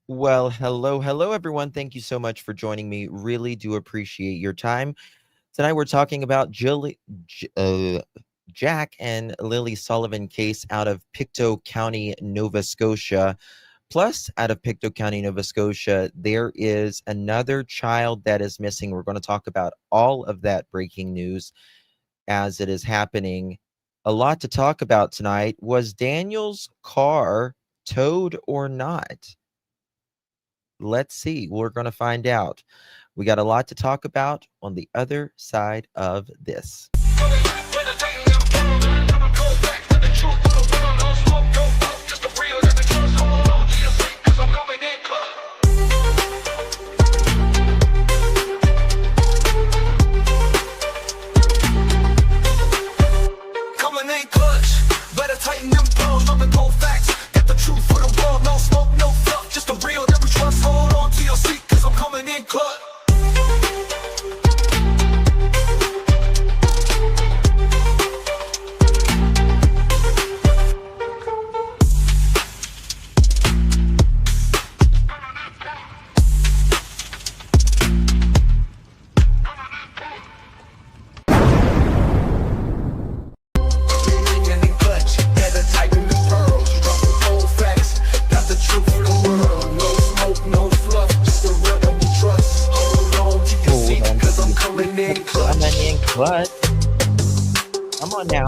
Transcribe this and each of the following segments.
Well, hello, everyone. Thank you so much for joining me. Really do appreciate your time. Tonight, we're talking about Jack and Lilly Sullivan case out of Pictou County, Nova Scotia. Plus, out of Pictou County, Nova Scotia, there is another child that is missing. We're going to talk about all of that breaking news as it is happening. A lot to talk about tonight. Was Daniel's car towed or not? Let's see. We're going to find out. We got a lot to talk about on the other side of this. What? Come on now.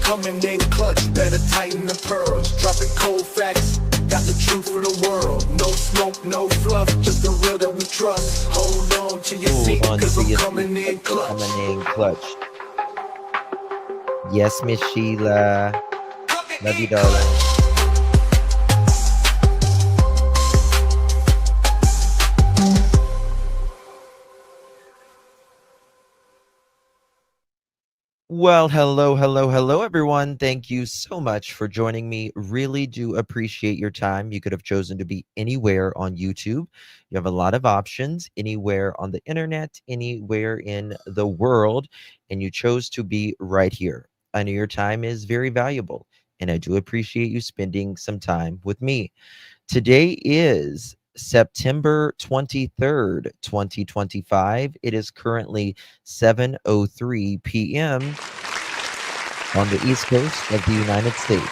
Coming in clutch, better tighten the pearls. Dropping cold facts, got the truth for the world. No smoke, no fluff, just the real that we trust. Hold on to your seat, cause I'm coming in clutch. Coming in clutch. Yes, Miss Sheila. Love you, darling. Well, hello, everyone. Thank you so much for joining me. Really do appreciate your time. You could have chosen to be anywhere on YouTube. You have a lot of options, anywhere on the internet, anywhere in the world, and you chose to be right here. I know your time is very valuable, and I do appreciate you spending some time with me. Today is September 23rd, 2025. It is currently 7:03 p.m. on the East Coast of the United States.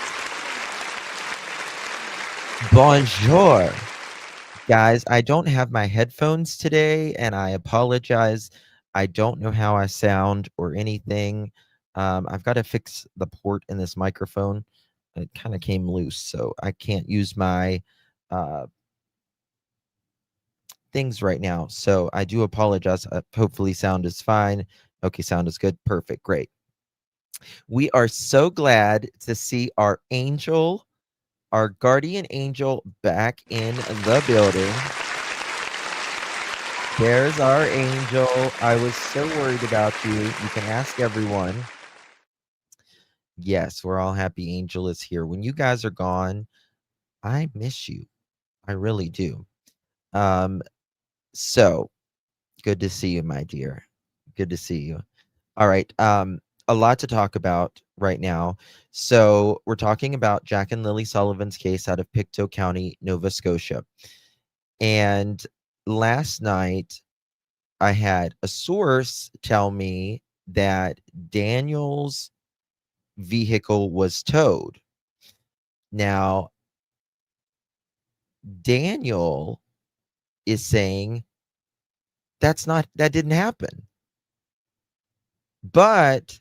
Bonjour. Guys, I don't have my headphones today, and I apologize. I don't know how I sound or anything. I've got to fix the port in this microphone. It kind of came loose, so I can't use my things right now. So I do apologize. Hopefully sound is fine. Okay, sound is good. Perfect. Great. We are so glad to see our angel, our guardian angel back in the building. There's our angel. I was so worried about you. You can ask everyone. Yes, we're all happy Angel is here. When you guys are gone, I miss you. I really do. So good to see you, my dear. Good to see you. All right. A lot to talk about right now. So we're talking about Jack and Lilly Sullivan's case out of Pictou County, Nova Scotia. And last night, I had a source tell me that Daniel's vehicle was towed. Now, Daniel is saying that didn't happen. But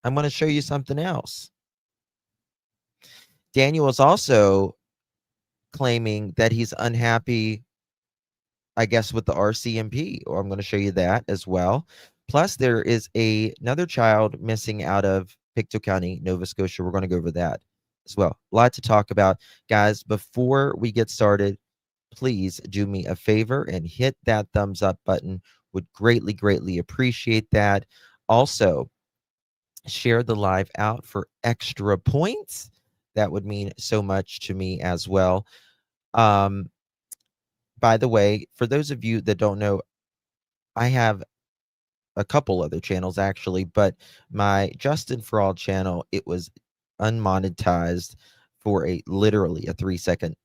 I'm going to show you something else. Daniel is also claiming that he's unhappy, I guess, with the RCMP, or I'm going to show you that as well. Plus, there is another child missing out of Pictou County, Nova Scotia. We're going to go over that as well. A lot to talk about. Guys, before we get started, please do me a favor and hit that thumbs up button. Would greatly, greatly appreciate that. Also, share the live out for extra points. That would mean so much to me as well. By the way, for those of you that don't know, I have a couple other channels actually, but my Justin for All channel, it was unmonetized for literally a 3-second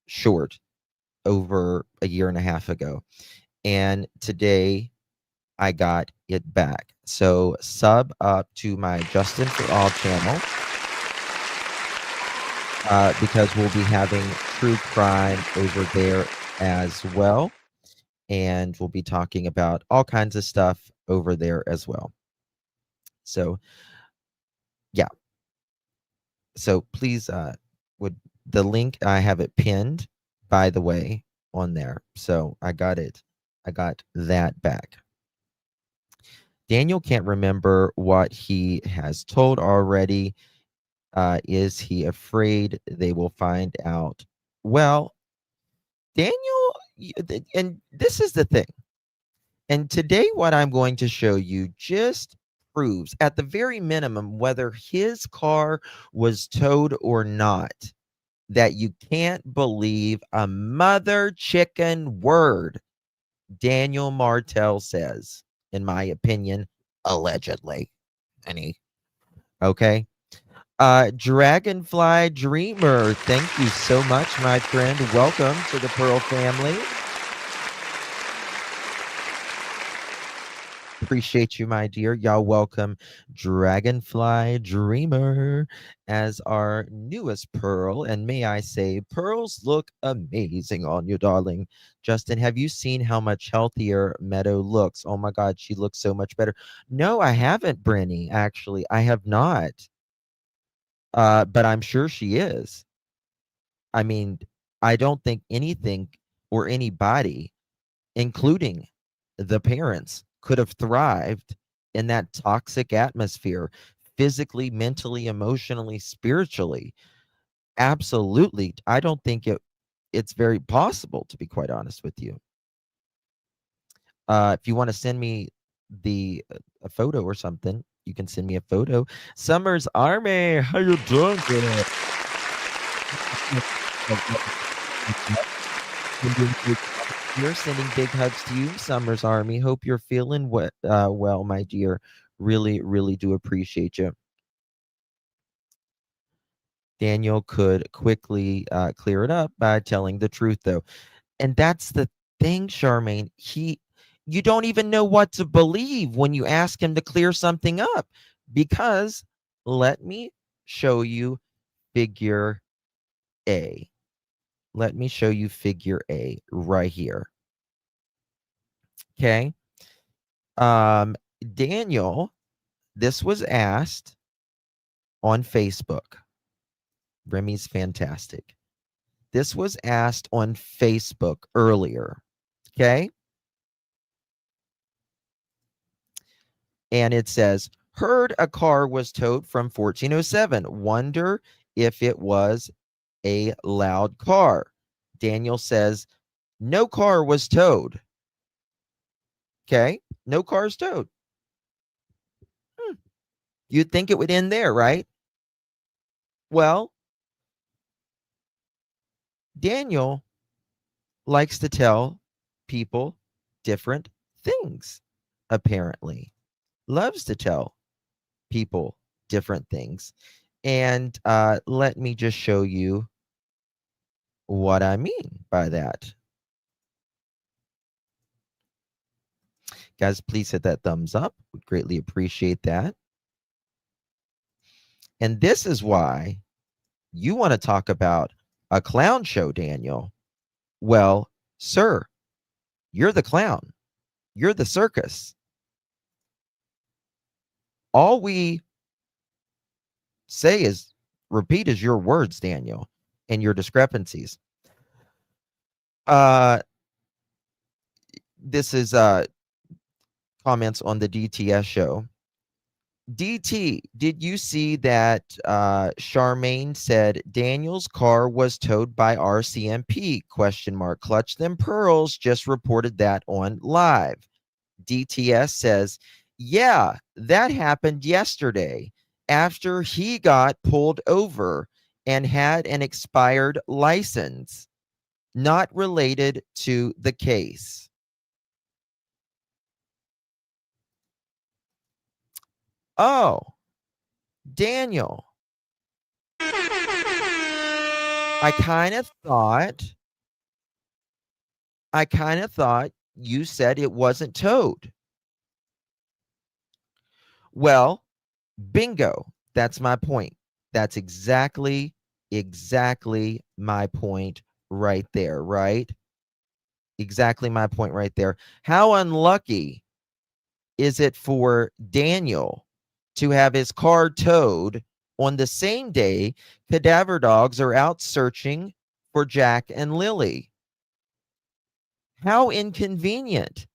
short over a year and a half ago. And today I got it back. So sub up to my Justin for All channel because we'll be having true crime over there as well. And we'll be talking about all kinds of stuff over there as well. So yeah. So please would the link, I have it pinned, by the way, on there. So I got that back. Daniel can't remember what he has told already. Is he afraid they will find out? Well, Daniel, and this is the thing. And today, what I'm going to show you just proves, at the very minimum, whether his car was towed or not, that you can't believe a mother chicken word Daniel Martell says, in my opinion, allegedly. Okay. Dragonfly Dreamer, thank you so much, my friend. Welcome to the Pearl family. Appreciate you, my dear. Y'all welcome Dragonfly Dreamer as our newest Pearl. And may I say, pearls look amazing on you, darling. Justin, have you seen how much healthier Meadow looks? Oh my God, she looks so much better. No, I haven't, Brenny. Actually, I have not. But I'm sure she is. I mean, I don't think anything or anybody, including the parents, could have thrived in that toxic atmosphere, physically, mentally, emotionally, spiritually. Absolutely. I don't think it's very possible, to be quite honest with you. If you want to send me a photo or something, you can send me a photo. Summer's Army, how you doing? We're sending big hugs to you, Summer's Army. Hope you're feeling well, my dear. Really, really do appreciate you. Daniel could quickly clear it up by telling the truth, though. And that's the thing, Charmaine. You don't even know what to believe when you ask him to clear something up, because let me show you figure A. Let me show you figure A right here. Okay. Daniel, this was asked on Facebook. Remy's fantastic. This was asked on Facebook earlier. Okay. And it says, heard a car was towed from 1407. Wonder if it was a loud car. Daniel says, no car was towed. Okay. No car's towed. You'd think it would end there, right? Well, Daniel likes to tell people different things, apparently. Loves to tell people different things. And let me just show you what I mean by that. Guys, please hit that thumbs up. Would greatly appreciate that. And this is why you want to talk about a clown show, Daniel. Well, sir, you're the clown. You're the circus. All we say is repeat is your words, Daniel, and your discrepancies. This is comments on the DTS show. DT, did you see that Charmaine said Daniel's car was towed by RCMP? ? Clutch them pearls just reported that on live. DTS says Yeah, that happened yesterday after he got pulled over and had an expired license, not related to the case. Oh, Daniel, I kind of thought you said it wasn't towed. Well, bingo. That's my point. That's exactly my point right there, right? Exactly my point right there. How unlucky is it for Daniel to have his car towed on the same day cadaver dogs are out searching for Jack and Lily? How inconvenient.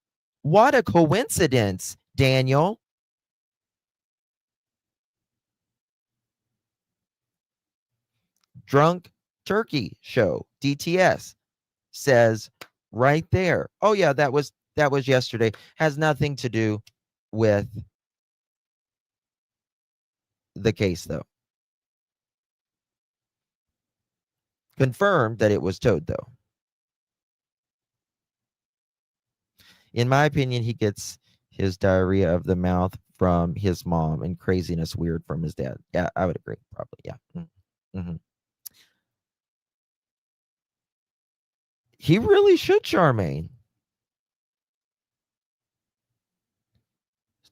What a coincidence, Daniel. Drunk Turkey Show, DTS, says right there. Oh yeah, that was yesterday. Has nothing to do with the case though. Confirmed that it was towed though. In my opinion, he gets his diarrhea of the mouth from his mom and craziness weird from his dad. Yeah, I would agree. Probably. Yeah. Mm-hmm. He really should, Charmaine.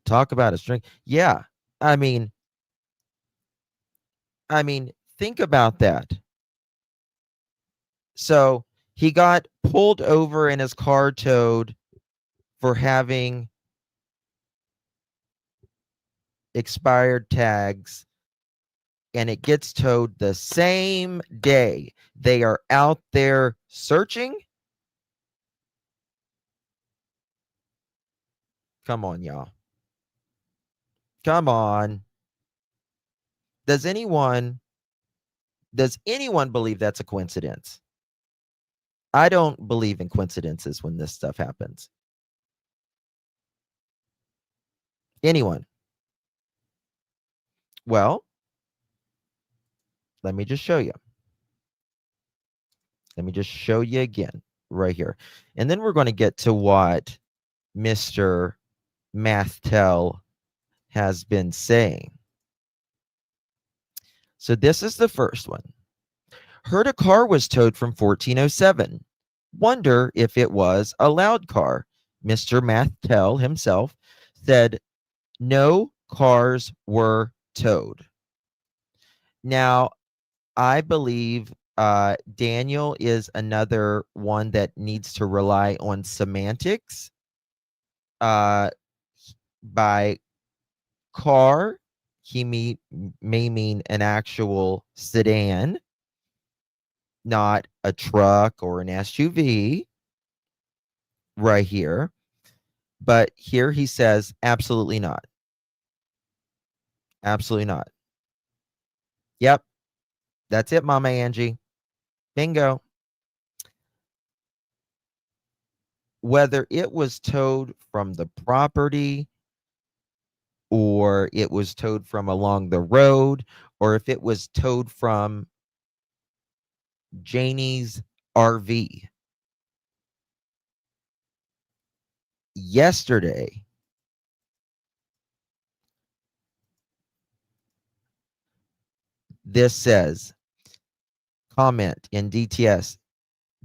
Talk about a string. Yeah. I mean, think about that. So he got pulled over and his car towed for having expired tags, and it gets towed the same day. They are out there searching. Come on, y'all. Come on. Does anyone believe that's a coincidence? I don't believe in coincidences when this stuff happens. Anyone? Well, let me just show you. Let me just show you again right here. And then we're going to get to what Mr. Mathtel has been saying. So this is the first one. Heard a car was towed from 1407. Wonder if it was a loud car. Mr. Mathtel himself said no cars were towed. Now, I believe Daniel is another one that needs to rely on semantics. By car, he may mean an actual sedan, not a truck or an SUV right here. But here he says, absolutely not. Absolutely not. Yep. That's it, Mama Angie. Bingo. Whether it was towed from the property or it was towed from along the road or if it was towed from Janie's RV. Yesterday, this says, comment in DTS.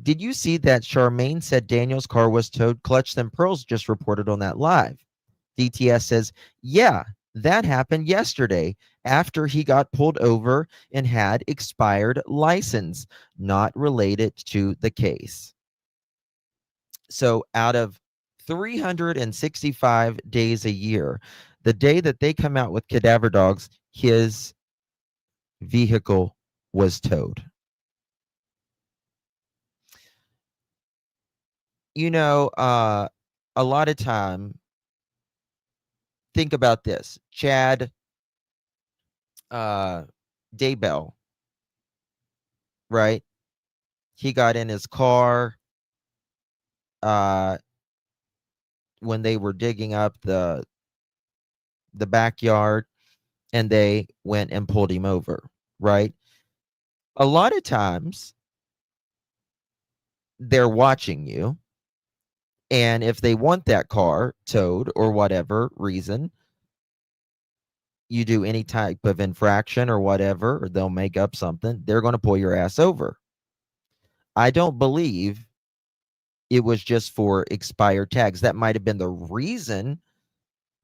Did you see that Charmaine said Daniel's car was towed? Clutch Them Pearls just reported on that live. DTS says, yeah, that happened yesterday after he got pulled over and had expired license, not related to the case. So out of 365 days a year, the day that they come out with cadaver dogs, his vehicle was towed. You know, a lot of time, think about this. Chad Daybell, right? He got in his car when they were digging up the the backyard, and they went and pulled him over, right? A lot of times they're watching you, and if they want that car towed or whatever reason, you do any type of infraction or whatever, or they'll make up something, they're going to pull your ass over. I don't believe it was just for expired tags. That might have been the reason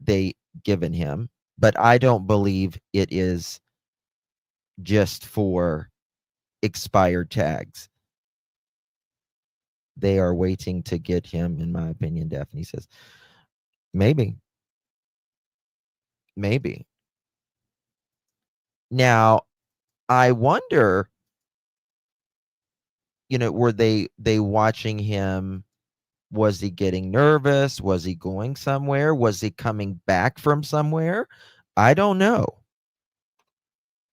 they given him, but I don't believe it is just for expired tags. They are waiting to get him, in my opinion, Daphne says. Maybe. Maybe. Now, I wonder, were they watching him? Was he getting nervous? Was he going somewhere? Was he coming back from somewhere? I don't know.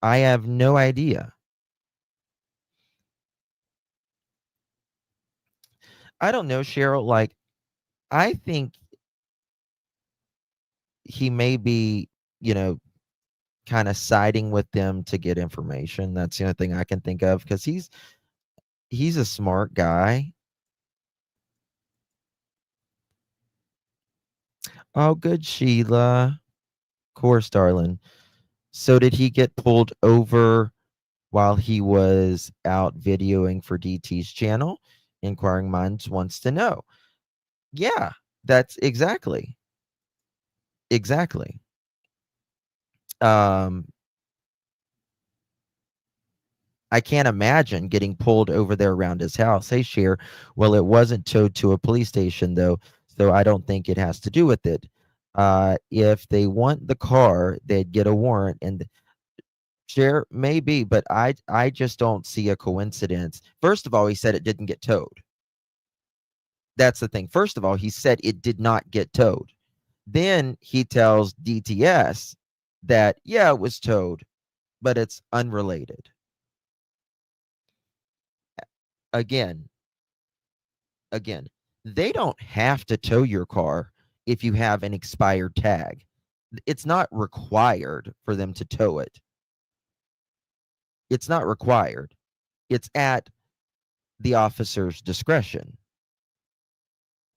I have no idea. I don't know, Cheryl. Like, I think he may be, kind of siding with them to get information. That's the only thing I can think of, because he's a smart guy. Oh, good, Sheila. Of course, darling. So did he get pulled over while he was out videoing for DT's channel? Inquiring Minds wants to know. Yeah, that's exactly. Exactly. I can't imagine getting pulled over there around his house. Hey, Cher. Well, it wasn't towed to a police station, though, so I don't think it has to do with it. If they want the car, they'd get a warrant. And Cher, maybe, but I just don't see a coincidence. First of all, he said it didn't get towed. That's the thing. First of all, he said it did not get towed. Then he tells DTS that, yeah, it was towed, but it's unrelated. Again, they don't have to tow your car if you have an expired tag. It's not required for them to tow it. It's not required. It's at the officer's discretion,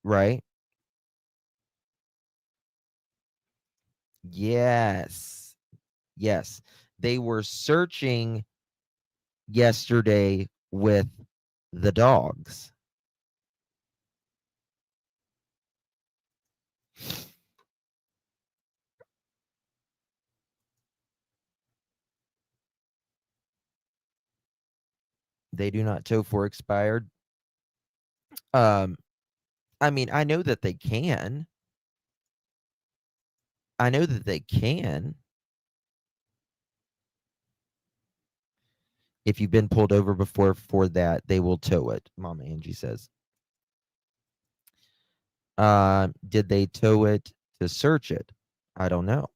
right? Yes. Yes. They were searching yesterday with the dogs. They do not tow for expired. Um, I mean, I know that they can. I know that they can. If you've been pulled over before for that, they will tow it, Mama Angie says. Did they tow it to search it? I don't know.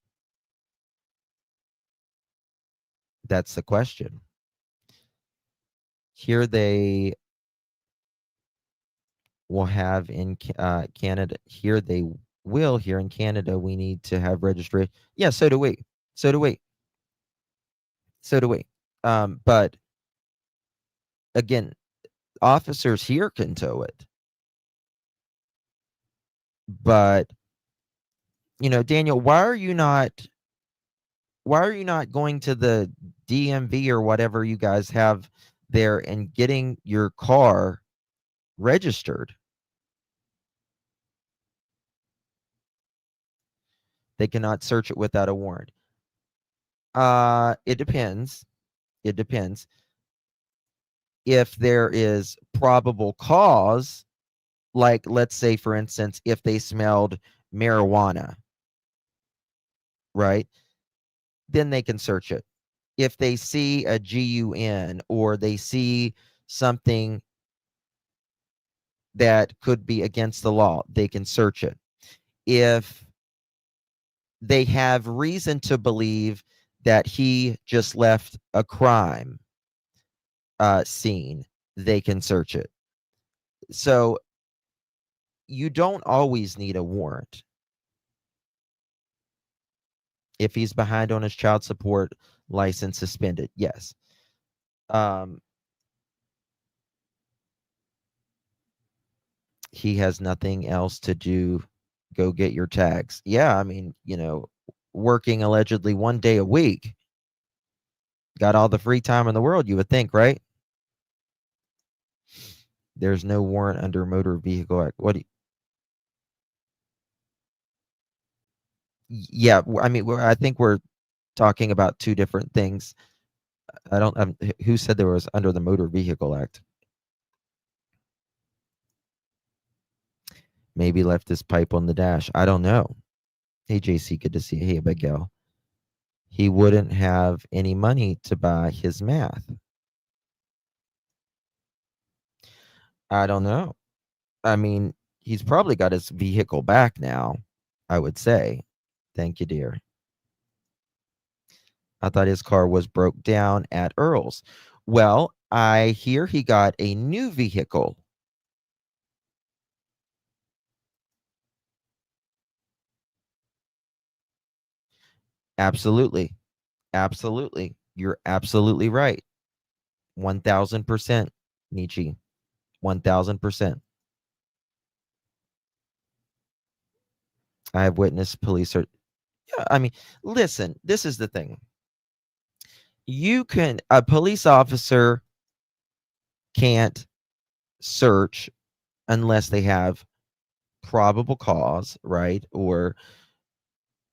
That's the question. Here they will have in Canada. Here they will. Here in Canada, we need to have registration. Yeah, so do we. So do we. So do we. But again, officers here can tow it. But Daniel, why are you not going to the DMV or whatever you guys have there and getting your car registered? They cannot search it without a warrant. It depends. It depends. If there is probable cause, like let's say for instance, if they smelled marijuana, right? Then they can search it. If they see a GUN or they see something that could be against the law, they can search it. If they have reason to believe that he just left a crime scene, they can search it. So you don't always need a warrant. If he's behind on his child support, license suspended. Yes. He has nothing else to do. Go get your tags. Yeah, I mean, working allegedly 1 day a week. Got all the free time in the world, you would think, right? There's no warrant under Motor Vehicle Act. What do yeah, I mean, I think we're talking about two different things. I don't who said there was under the Motor Vehicle Act? Maybe left his pipe on the dash. I don't know. Hey JC, good to see you. Hey Abigail. He wouldn't have any money to buy his math. I don't know. I mean, he's probably got his vehicle back now, I would say. Thank you, dear. I thought his car was broke down at Earl's. Well, I hear he got a new vehicle. Absolutely. Absolutely. You're absolutely right. 1000%, Nietzsche. 1000%. I have witnessed police are, yeah, I mean, listen, this is the thing. A police officer can't search unless they have probable cause, right? Or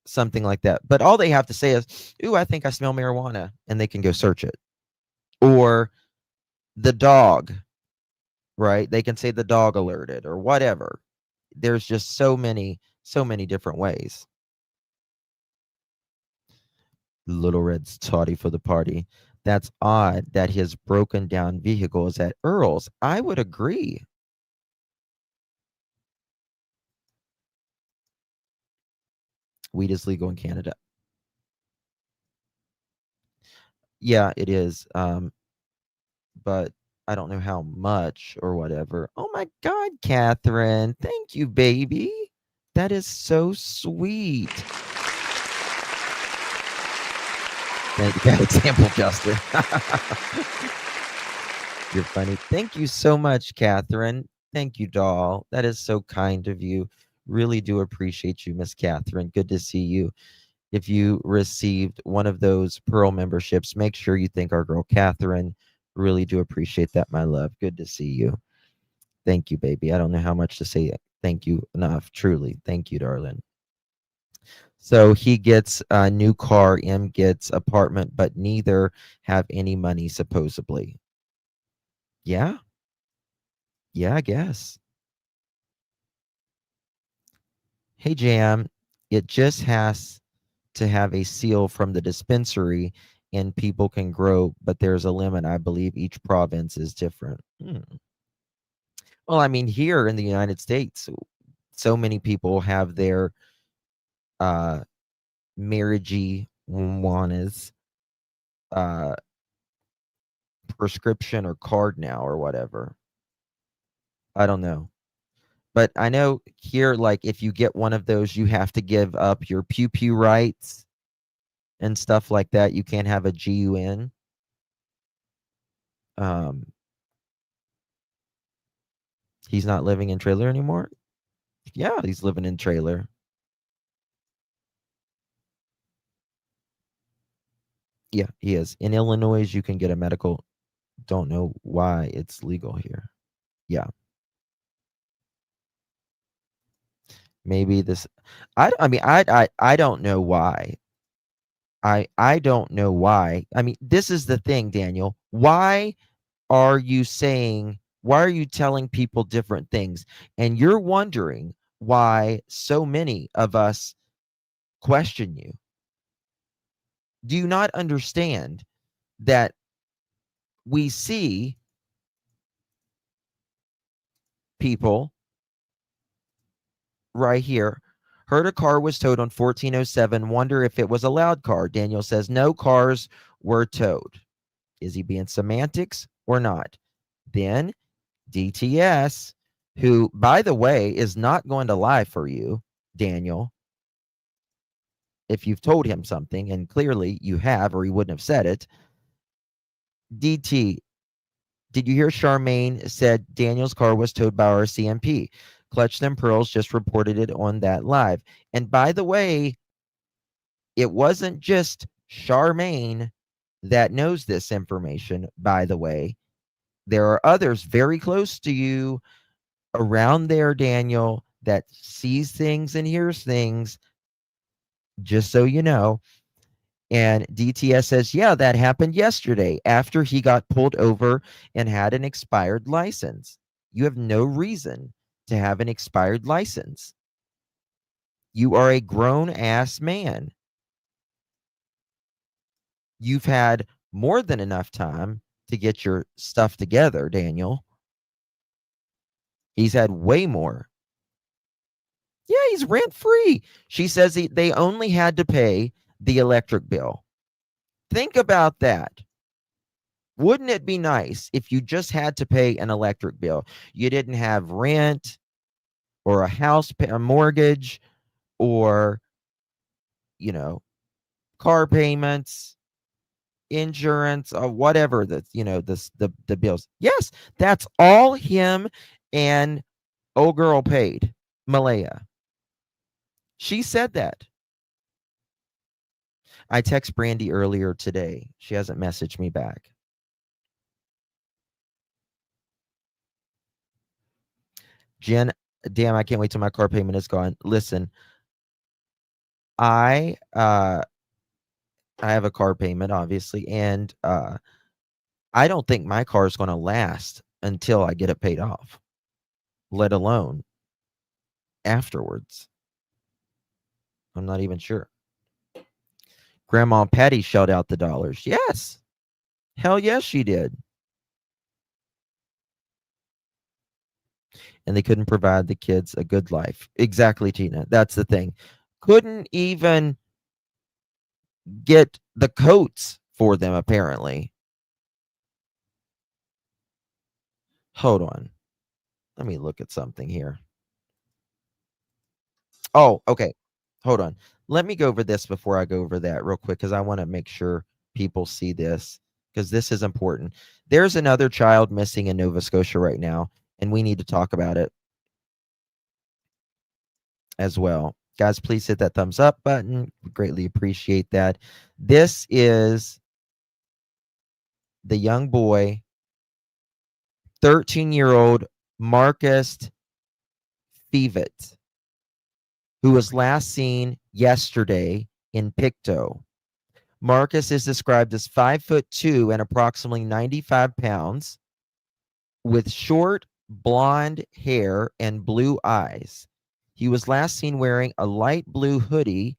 something like that. But all they have to say is, ooh, I think I smell marijuana, and they can go search it. Or the dog, right? They can say the dog alerted or whatever. There's just so many different ways. Little Red's toddy for the party. That's odd that his broken down vehicle is at Earl's. I would agree. Weed is legal in Canada. Yeah, it is. But I don't know how much or whatever. Oh my God, Catherine. Thank you, baby. That is so sweet. Thank you. Bad example, Justin. You're funny. Thank you so much, Catherine. Thank you, doll. That is so kind of you. Really do appreciate you, Miss Catherine. Good to see you. If you received one of those Pearl memberships, make sure you thank our girl, Catherine. Really do appreciate that, my love. Good to see you. Thank you, baby. I don't know how much to say thank you enough. Truly. Thank you, darling. So he gets a new car, M gets apartment, but neither have any money, supposedly. Yeah. Yeah, I guess. Hey, Jam, it just has to have a seal from the dispensary and people can grow, but there's a limit. I believe each province is different. Well, I mean, here in the United States, so many people have their marijuana's prescription or card now or whatever. I don't know. But I know here, like, if you get one of those, you have to give up your pew rights and stuff like that. You can't have a GUN. He's not living in trailer anymore. Yeah, he's living in trailer. Yeah, he is. In Illinois, you can get a medical. Don't know why it's legal here. Yeah. Maybe this I mean I don't know why. I don't know why. I mean, this is the thing, Daniel. Why are you telling people different things? And you're wondering why so many of us question you. Do you not understand that we see people right here? Heard a car was towed on 1407. Wonder if it was a loud car. Daniel says no cars were towed. Is he being semantics or not? Then DTS, who, by the way, is not going to lie for you, Daniel. if you've told him something, and clearly you have, or he wouldn't have said it. DT, did you hear Charmaine said Daniel's car was towed by RCMP? Clutch Them Pearls just reported it on that live. And by the way, it wasn't just Charmaine that knows this information, by the way. There are others very close to you around there, Daniel, that sees things and hears things, just so you know. And DTS says, yeah, that happened yesterday after he got pulled over and had an expired license. You have no reason to have an expired license. You are a grown-ass man. You've had more than enough time to get your stuff together, Daniel. He's had way more. Yeah, he's rent-free. She says they only had to pay the electric bill. Think about that. Wouldn't it be nice if you just had to pay an electric bill? You didn't have rent or a house, a mortgage, or, car payments, insurance, or whatever the bills. Yes, that's all him and old girl paid, Malaya. She said that. I text Brandy earlier today. She hasn't messaged me back. Jen, damn, I can't wait till my car payment is gone. Listen, I have a car payment, obviously, and I don't think my car is going to last until I get it paid off, let alone afterwards. I'm not even sure. Grandma Patty shelled out the dollars. Yes. Hell yes, she did. And they couldn't provide the kids a good life. Exactly, Tina. That's the thing. Couldn't even get the coats for them, apparently. Hold on. Let me look at something here. Oh, okay. Hold on. Let me go over this before I go over that real quick, because I want to make sure people see this, because this is important. There's another child missing in Nova Scotia right now, and we need to talk about it as well. Guys, please hit that thumbs up button. We greatly appreciate that. This is the young boy, 13-year-old Marcus Fevet, who was last seen yesterday in Pictou. Marcus is described as 5'2" and approximately 95 pounds, with short blonde hair and blue eyes. He was last seen wearing a light blue hoodie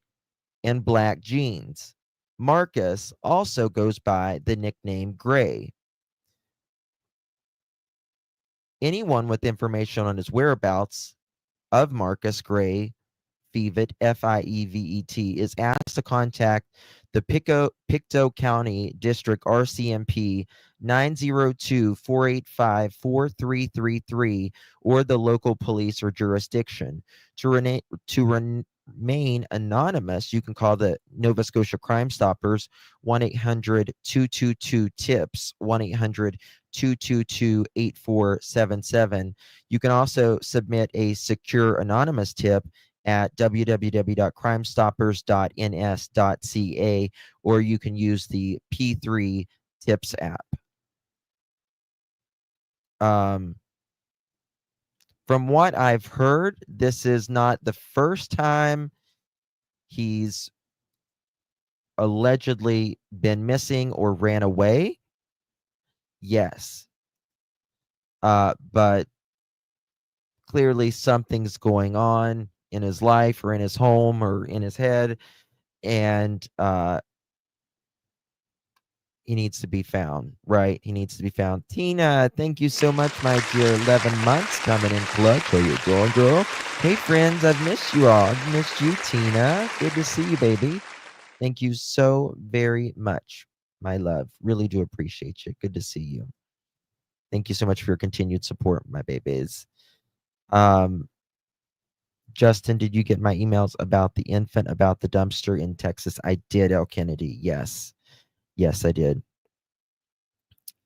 and black jeans. Marcus also goes by the nickname Gray. Anyone with information on his whereabouts of Marcus Gray Fevet, F-I-E-V-E-T, is asked to contact the Pictou County District RCMP 902-485-4333 or the local police or jurisdiction. To remain anonymous, you can call the Nova Scotia Crime Stoppers 1-800-222-TIPS, 1-800-222-8477. You can also submit a secure anonymous tip at www.crimestoppers.ns.ca, or you can use the P3 Tips app. From what I've heard, this is not the first time he's allegedly been missing or ran away. Yes. But clearly something's going on in his life or in his home or in his head, and he needs to be found, right? He needs to be found. Tina, thank you so much, my dear. 11 months coming in clutch. How you doing, girl? Hey, friends, I've missed you all. I've missed you, Tina. Good to see you, baby. Thank you so very much, my love. Really do appreciate you. Good to see you. Thank you so much for your continued support, my babies. Justin, did you get my emails about the infant, about the dumpster in Texas? I did, El Kennedy. Yes. Yes, I did.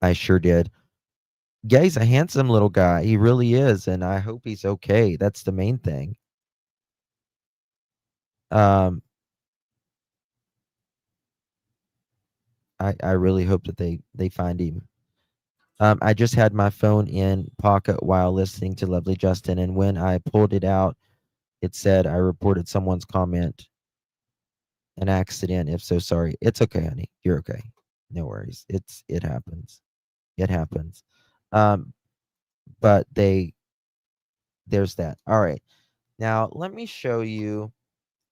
I sure did. Yeah, he's a handsome little guy. He really is, and I hope he's okay. That's the main thing. I really hope that they find him. I just had my phone in pocket while listening to Lovely Justin, and when I pulled it out, it said I reported someone's comment an accident. If so, sorry. It's okay, honey. You're okay. No worries. It happens. It happens. But there's that. All right. Now let me show you.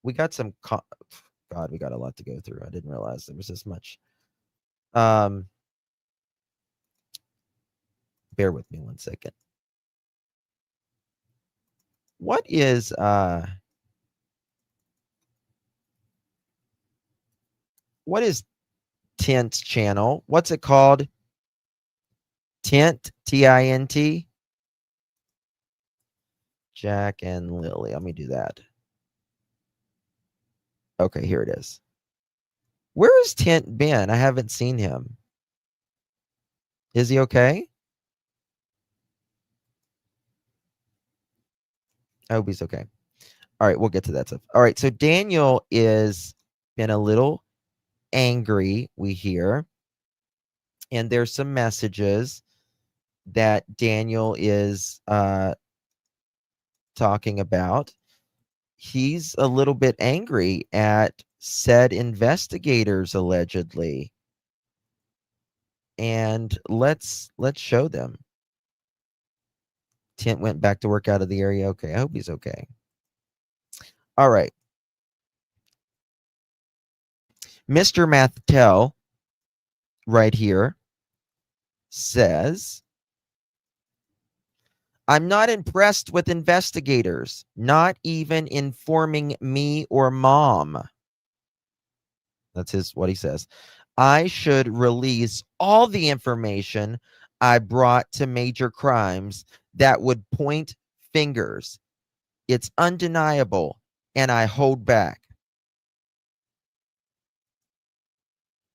We got some. God, we got a lot to go through. I didn't realize there was this much. Bear with me 1 second. What is Tint's channel? What's it called? Tint, T-I-N-T. Jack and Lily. Let me do that. Okay, here it is. Where has Tint been? I haven't seen him. Is he okay? I hope he's okay. All right, we'll get to that stuff. All right, so Daniel is been a little angry, we hear. And there's some messages that Daniel is talking about. He's a little bit angry at said investigators, allegedly. And let's show them. Tint went back to work out of the area. Okay, I hope he's okay. All right. Mr. Mathtel, right here, says, I'm not impressed with investigators, not even informing me or mom. That's what he says. I should release all the information I brought to major crimes that would point fingers. It's undeniable, and I hold back.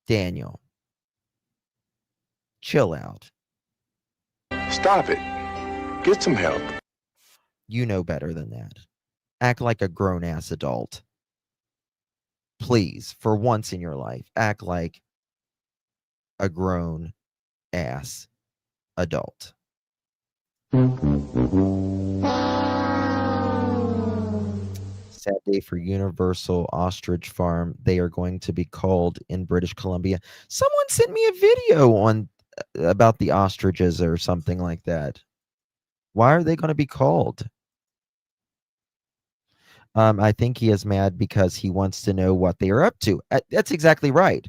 Daniel, chill out. Stop it. Get some help. You know better than that. Act like a grown-ass adult. Please, for once in your life, act like a grown-ass adult. Sad day for Universal Ostrich Farm. They are going to be culled in British Columbia. Someone sent me a video on about the ostriches or something like that. Why are they going to be culled? I think he is mad because he wants to know what they are up to. That's exactly right.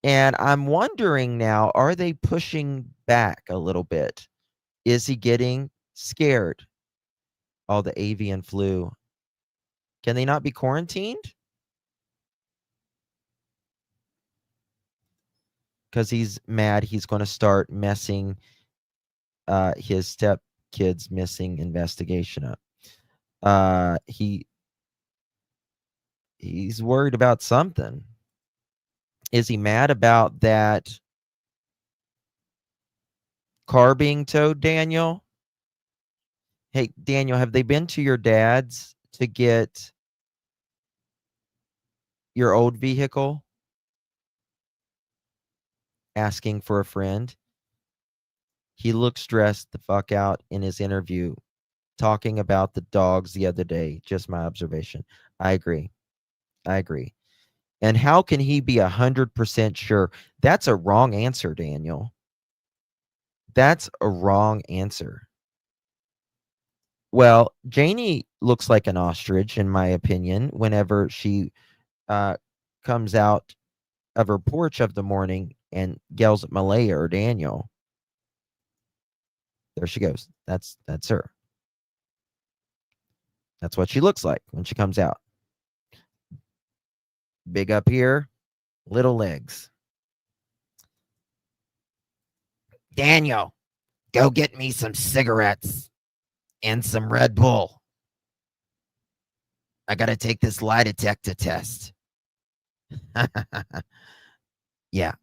And I'm wondering now, are they pushing back a little bit? Is he getting scared? Oh, the avian flu. Can they not be quarantined? Because he's mad he's going to start messing his stepkid's missing investigation up. He's worried about something. Is he mad about that car being towed, Daniel? Hey, Daniel, have they been to your dad's to get your old vehicle? Asking for a friend. He looked stressed the fuck out in his interview, talking about the dogs the other day. Just my observation. I agree. And how can he be 100% sure? That's a wrong answer, Daniel. That's a wrong answer. Well, Janie looks like an ostrich, in my opinion, whenever she comes out of her porch of the morning and yells at Malaya or Daniel. There she goes. That's her. That's what she looks like when she comes out. Big up here, little legs. Daniel, go get me some cigarettes and some Red Bull. I got to take this lie detector test. Yeah.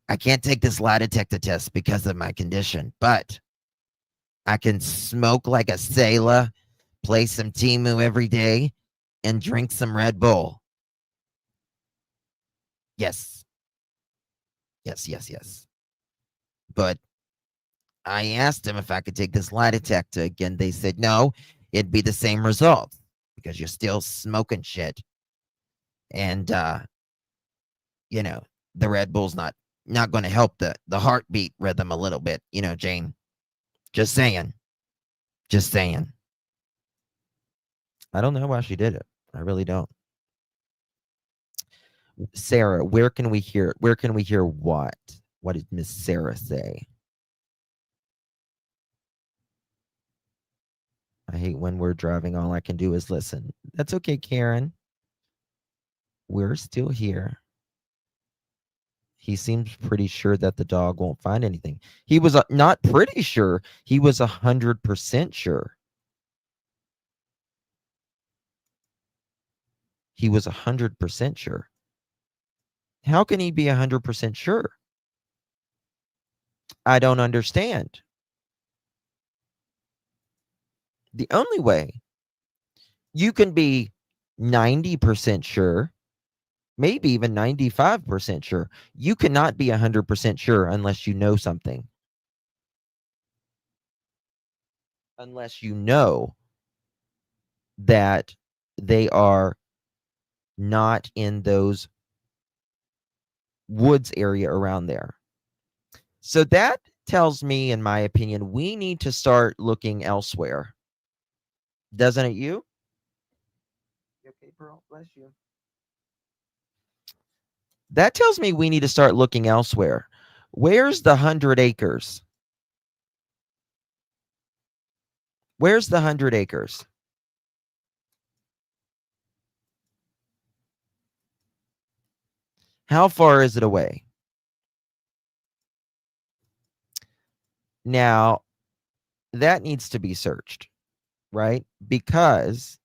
I can't take this lie detector test because of my condition, but I can smoke like a sailor, play some Timu every day, and drink some Red Bull. Yes. Yes, yes, yes. But I asked him if I could take this lie detector again. They said no, it'd be the same result because you're still smoking shit. And you know, the Red Bull's not going to help the heartbeat rhythm a little bit, Jane. Just saying. Just saying. I don't know why she did it. I really don't. Sarah, where can we hear what? What did Miss Sarah say? I hate when we're driving. All I can do is listen. That's okay, Karen. We're still here. He seems pretty sure that the dog won't find anything. He was not pretty sure. He was 100% sure. He was 100% sure. How can he be 100% sure? I don't understand. The only way you can be 90% sure, maybe even 95% sure. You cannot be 100% sure unless you know something. Unless you know that they are not in those woods area around there. So that tells me, in my opinion, we need to start looking elsewhere. Doesn't it you? Okay, Pearl, bless you. That tells me we need to start looking elsewhere. Where's the 100 acres? Where's the 100 acres? How far is it away? Now, that needs to be searched, right? Because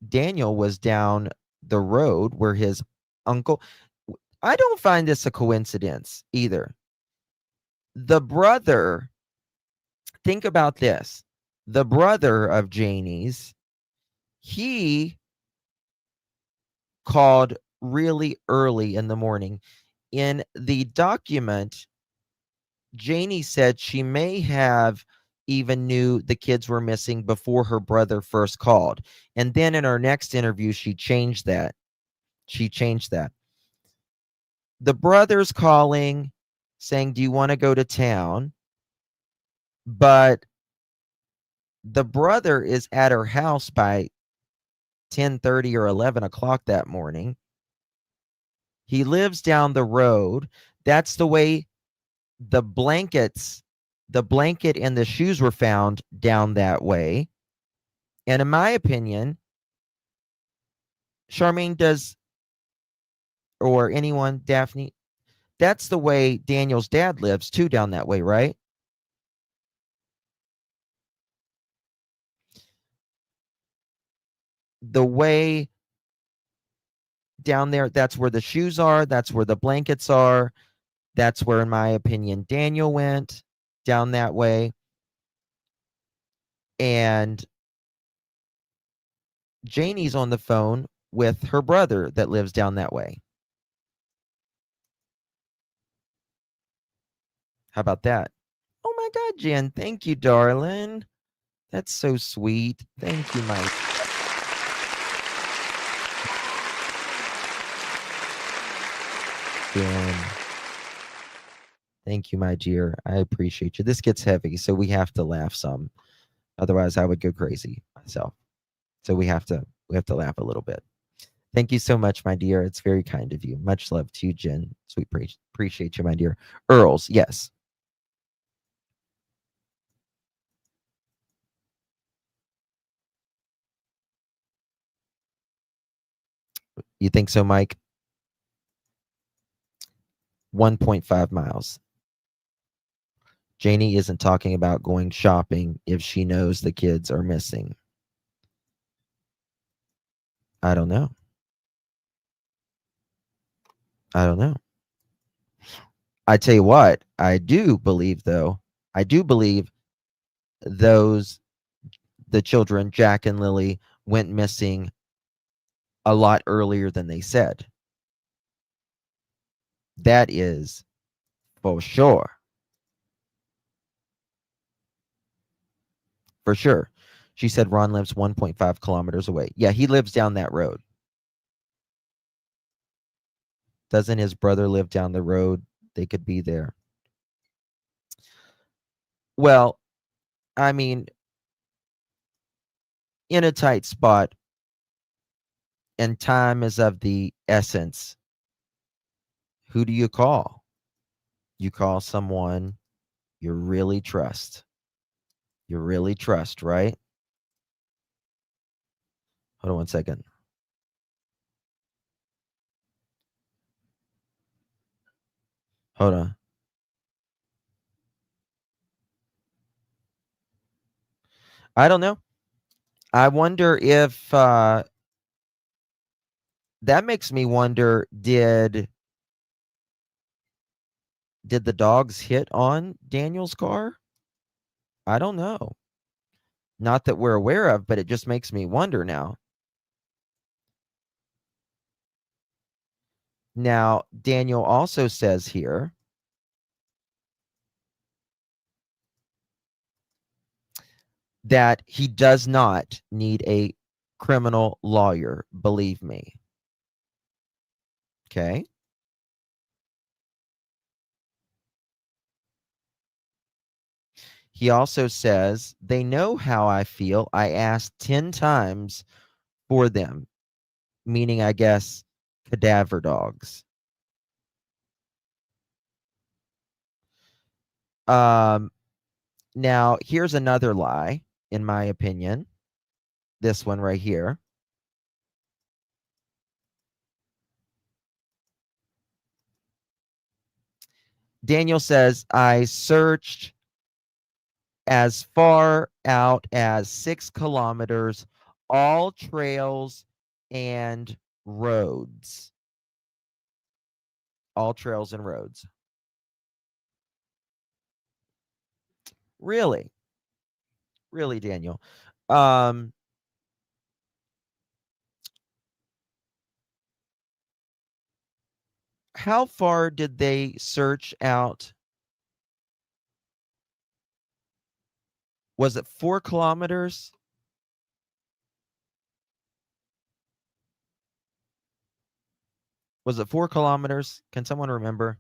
Daniel was down the road where his uncle. I don't find this a coincidence either. The brother, think about this. The brother of Janie's, he called really early in the morning. In the document, Janie said she may have even knew the kids were missing before her brother first called. And then in our next interview, she changed that. The brother's calling saying, "Do you want to go to town?" But the brother is at her house by 10:30 or 11 o'clock that morning. He lives down the road. That's the way the blanket and the shoes were found down that way. And in my opinion, Charmaine or anyone, Daphne, that's the way Daniel's dad lives too, down that way, right? The way down there, that's where the shoes are, that's where the blankets are, that's where, in my opinion, Daniel went, down that way. And Janie's on the phone with her brother that lives down that way. How about that? Oh my God, Jen, thank you, darling. That's so sweet. Thank you, Mike. Jen. Thank you, my dear. I appreciate you. This gets heavy, so we have to laugh some. Otherwise, I would go crazy myself. So we have to laugh a little bit. Thank you so much, my dear. It's very kind of you. Much love to you, Jen. Sweet, appreciate you, my dear. Earls, yes. You think so, Mike? 1.5 miles. Janie isn't talking about going shopping if she knows the kids are missing. I don't know. I don't know. I tell you what, I do believe though. I do believe the children, Jack and Lily, went missing a lot earlier than they said. That is for sure. For sure. She said Ron lives 1.5 kilometers away. Yeah, he lives down that road. Doesn't his brother live down the road? They could be there. Well, I mean, in a tight spot, and time is of the essence, who do you call? You call someone you really trust. You really trust, right? Hold on one second. Hold on. I don't know. I wonder if that makes me wonder, did the dogs hit on Daniel's car? I don't know. Not that we're aware of, but it just makes me wonder now. Now, Daniel also says here that he does not need a criminal lawyer, believe me. Okay. He also says, they know how I feel. I asked 10 times for them, meaning, I guess, cadaver dogs. Now, here's another lie, in my opinion. This one right here. Daniel says, I searched as far out as 6 kilometers, all trails and roads. All trails and roads. Really? Really, Daniel? How far did they search out? Was it 4 kilometers? Was it 4 kilometers? Can someone remember?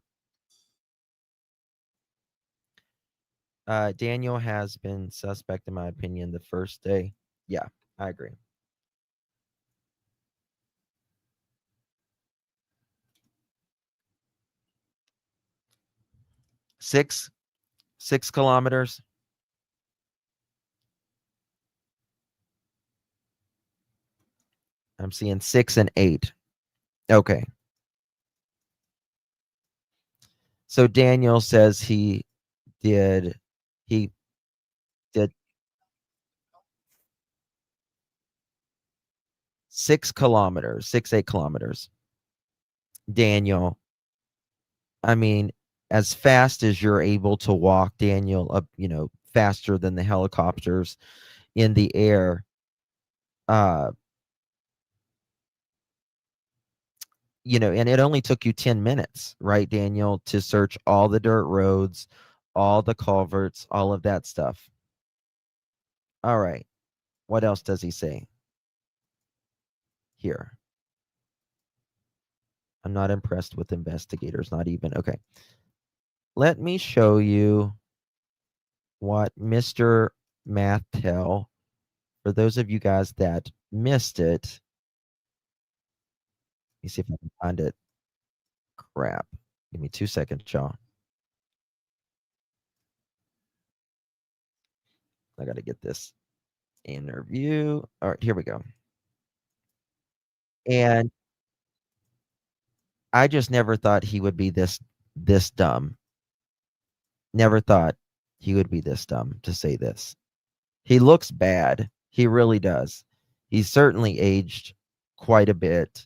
Daniel has been suspect, in my opinion, the first day. Yeah, I agree. Six kilometers. I'm seeing 6 and 8. Okay. So Daniel says he did 6 kilometers, 8 kilometers. Daniel, I mean, as fast as you're able to walk, Daniel, up, faster than the helicopters in the air. And it only took you 10 minutes, right, Daniel, to search all the dirt roads, all the culverts, all of that stuff. All right. What else does he say? Here. I'm not impressed with investigators, not even. Okay. Let me show you what Mr. Mathtel, for those of you guys that missed it. Let me see if I can find it. Crap. Give me 2 seconds, y'all. I got to get this interview. All right, here we go. And I just never thought he would be this dumb. Never thought. he would be this dumb to say this. He looks bad. He really does. He's certainly aged quite a bit.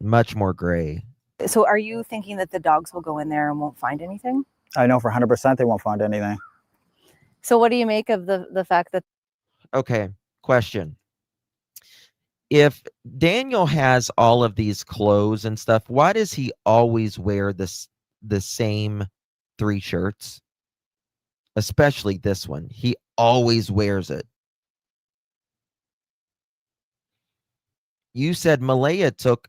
Much more gray. So are you thinking that the dogs will go in there and won't find anything? I know for 100% they won't find anything. So what do you make of the fact that... Okay, question. If Daniel has all of these clothes and stuff, why does he always wear the same 3 shirts? Especially this one. He always wears it. You said Malaya took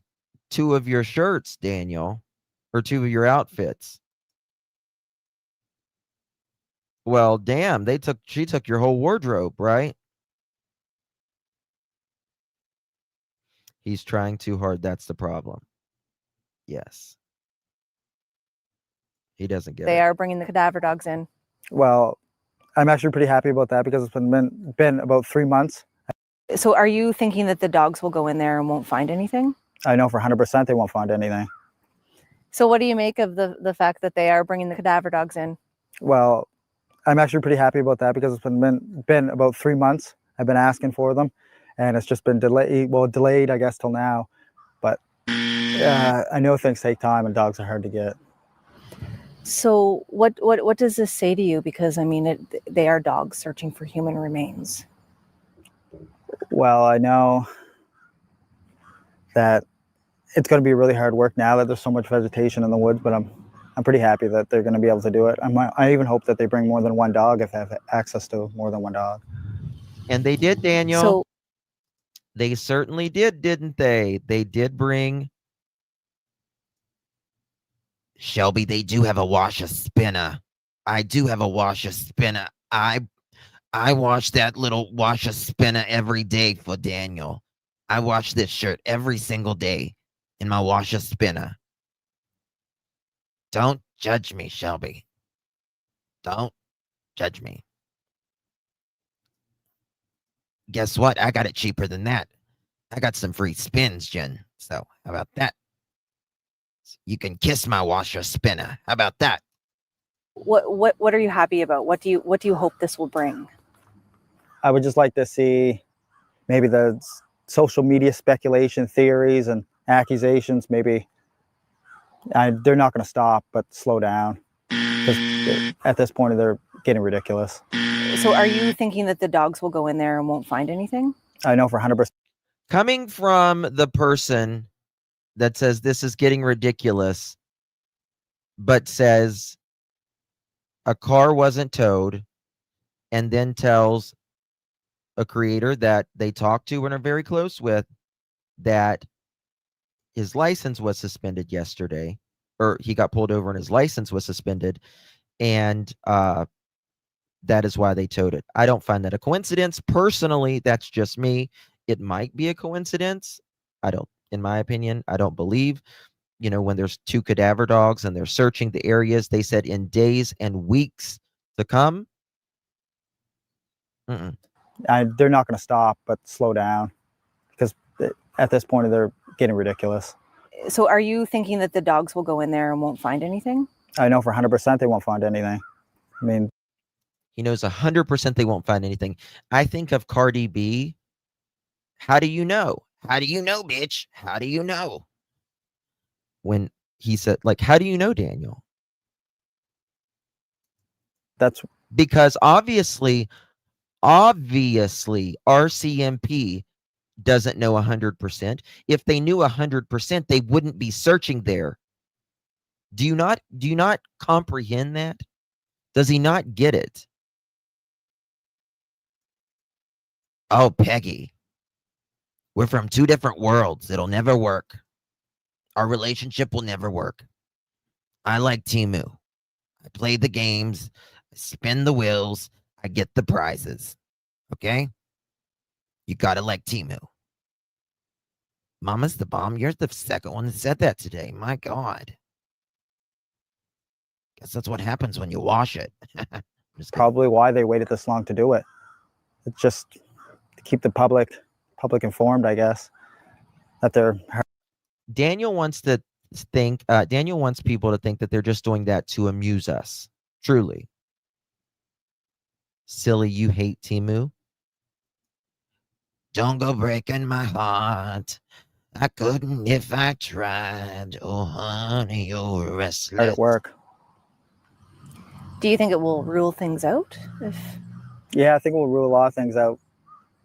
2 of your shirts, Daniel, or 2 of your outfits. Well, damn, she took your whole wardrobe, right? He's trying too hard. That's the problem. Yes. He doesn't get they it. are bringing the cadaver dogs in? Well, I'm actually pretty happy about that because it's been about 3 months. So are you thinking that the dogs will go in there and won't find anything? I know for 100% they won't find anything. So what do you make of the fact that they are bringing the cadaver dogs in? Well, I'm actually pretty happy about that because it's been about 3 months. I've been asking for them, and it's just been delayed, I guess, till now. But I know things take time, and dogs are hard to get. So what does this say to you? Because I mean, they are dogs searching for human remains. Well, I know that it's going to be really hard work now that there's so much vegetation in the woods, but I'm pretty happy that they're going to be able to do it. I even hope that they bring more than 1 dog if they have access to more than 1 dog. And they did, Daniel. So they certainly did, didn't they? They did bring... Shelby, they do have a washer spinner. I do have a washer spinner. I wash that little washer spinner every day for Daniel. I wash this shirt every single day in my washer spinner. Don't judge me, Shelby. Don't judge me. Guess what? I got it cheaper than that. I got some free spins, Jen. So how about that? You can kiss my washer spinner. How about that? What are you happy about? What do you hope this will bring? I would just like to see maybe the social media speculation theories and accusations, maybe they're not going to stop, but slow down. Because at this point, they're getting ridiculous. So are you thinking that the dogs will go in there and won't find anything? I know for 100%. Coming from the person that says this is getting ridiculous, but says a car wasn't towed, and then tells a creator that they talked to and are very close with that his license was suspended yesterday, or he got pulled over and his license was suspended, and that is why they towed it. I don't find that a coincidence. Personally, that's just me. It might be a coincidence. In my opinion, I don't believe, when there's 2 cadaver dogs and they're searching the areas, they said in days and weeks to come. They're not going to stop, but slow down. Because at this point, they're getting ridiculous. So are you thinking that the dogs will go in there and won't find anything? I know for 100% they won't find anything. I mean, he knows 100% they won't find anything. I think of Cardi B. How do you know? How do you know, bitch? How do you know? When he said, how do you know, Daniel? that's Because obviously, RCMP doesn't know 100%. If they knew 100%, they wouldn't be searching there. Do you not comprehend that? Does he not get it? Oh, Peggy, we're from 2 different worlds. It'll never work. Our relationship will never work. I like Timu. I play the games. I spin the wheels. I get the prizes. Okay? You gotta like Timu. Mama's the bomb. You're the second one that said that today. My God. Guess that's what happens when you wash it. probably why they waited this long to do it. It's just to keep the public informed, I guess, that they're... Daniel wants to think Daniel wants people to think that they're just doing that to amuse us. Truly. Silly, you hate Timu. Don't go breaking my heart. I couldn't if I tried. Oh, honey, you're Hard restless. at work. Do you think it will rule things out? Yeah, I think we'll rule a lot of things out.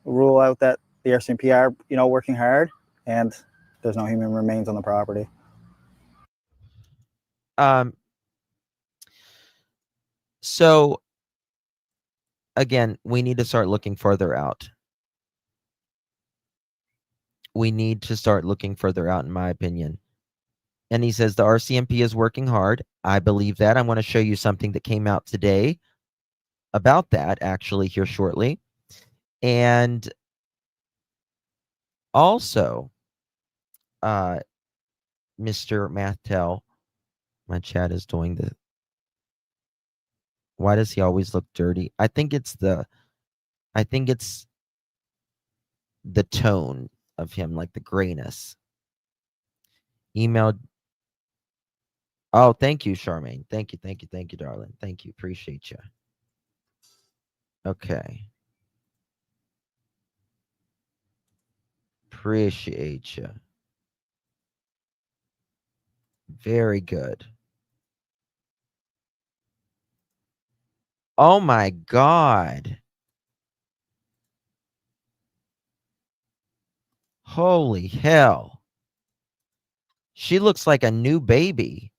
We'll rule out that the RCMP are, working hard, and there's no human remains on the property. So again, we need to start looking further out. We need to start looking further out, in my opinion. And he says the RCMP is working hard. I believe that. I'm going to show you something that came out today about that, actually, here shortly. And also, Mr. Mathtel, my chat is doing the. Why does he always look dirty? I think it's the tone of him, like the grayness. Emailed. Oh, thank you, Charmaine. Thank you, darling. Thank you. Appreciate you. Okay. Appreciate you. Very good. Oh my God. Holy hell. She looks like a new baby.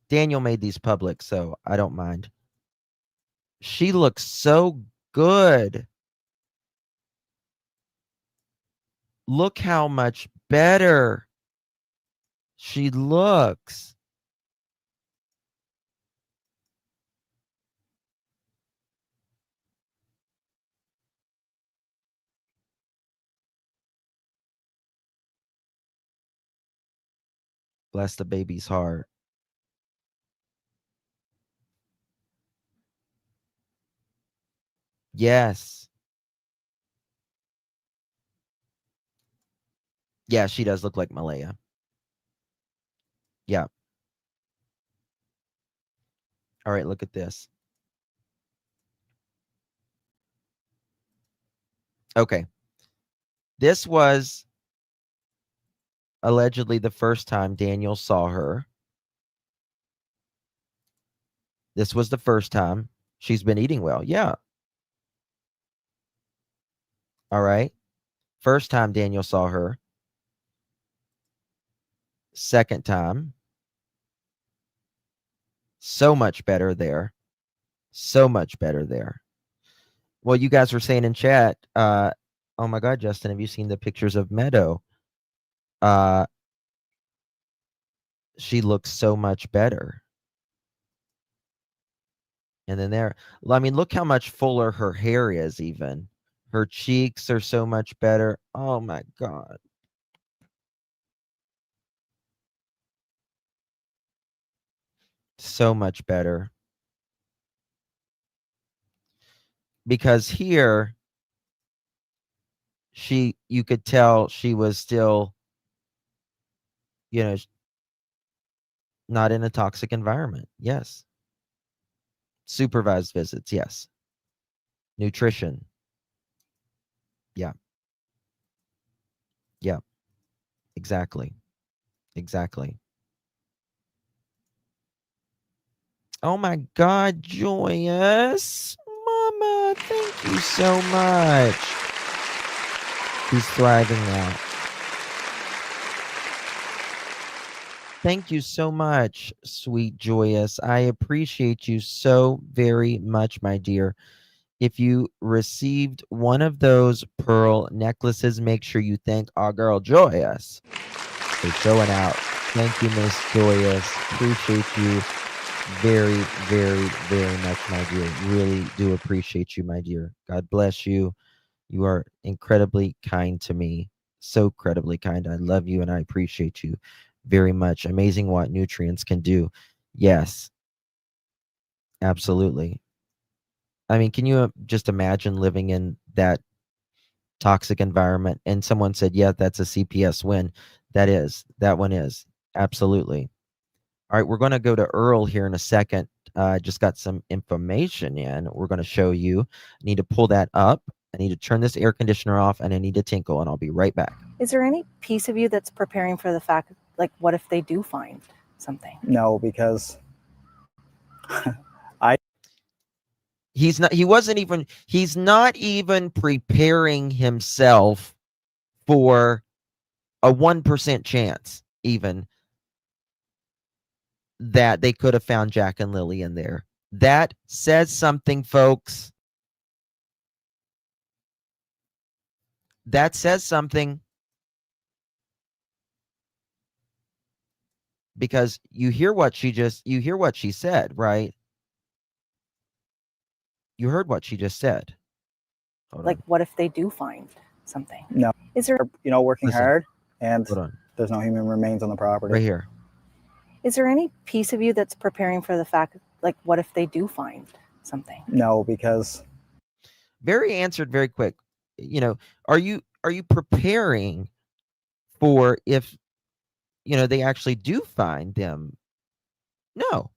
Daniel made these public, so I don't mind. She looks so good. Look how much better she looks. Bless the baby's heart. Yes. Yeah, she does look like Malaya. Yeah. All right, look at this. Okay. This was allegedly the first time Daniel saw her. This was the first time she's been eating well. Yeah. All right. First time Daniel saw her. Second time. So much better there. So much better there. Well, you guys were saying in chat, oh my God, Justin, have you seen the pictures of Meadow? She looks so much better. And then there, I mean, look how much fuller her hair is even. Her cheeks are so much better. Oh my God. So much better. Because here, you could tell she was still, not in a toxic environment. Yes. Supervised visits. Yes. Nutrition. Yeah. Yeah. Exactly. Exactly. Oh my God, Joyous. Mama, thank you so much. He's thriving now. Thank you so much, sweet Joyous. I appreciate you so very much, my dear. If you received one of those pearl necklaces, make sure you thank our girl Joyous for showing out. Thank you, Miss Joyous. Appreciate you very, very, very much, my dear. Really do appreciate you, my dear. God bless you. You are incredibly kind to me. So incredibly kind. I love you and I appreciate you very much. Amazing what nutrients can do. Yes. Absolutely. I mean, can you just imagine living in that toxic environment. And someone said, yeah, that's a CPS win. That one is. Absolutely. All right, we're going to go to Earl here in a second. Just got some information in. We're going to show you. I need to pull that up. I need to turn this air conditioner off, and I need to tinkle, and I'll be right back. Is there any piece of you that's preparing for the fact, like, what if they do find something? No, because he's not even preparing himself for a 1% chance even that they could have found Jack and Lily in there. That says something, folks. That says something. Because you hear what she said, right? You heard what she just said. Hold Like, on. what if they do find something? No. Is there, working Listen. hard, and Hold on. there's no human remains on the property. Right here. is there any piece of you that's preparing for the fact, like, what if they do find something? No, because Answered very quick. Are you preparing for if they actually do find them? No.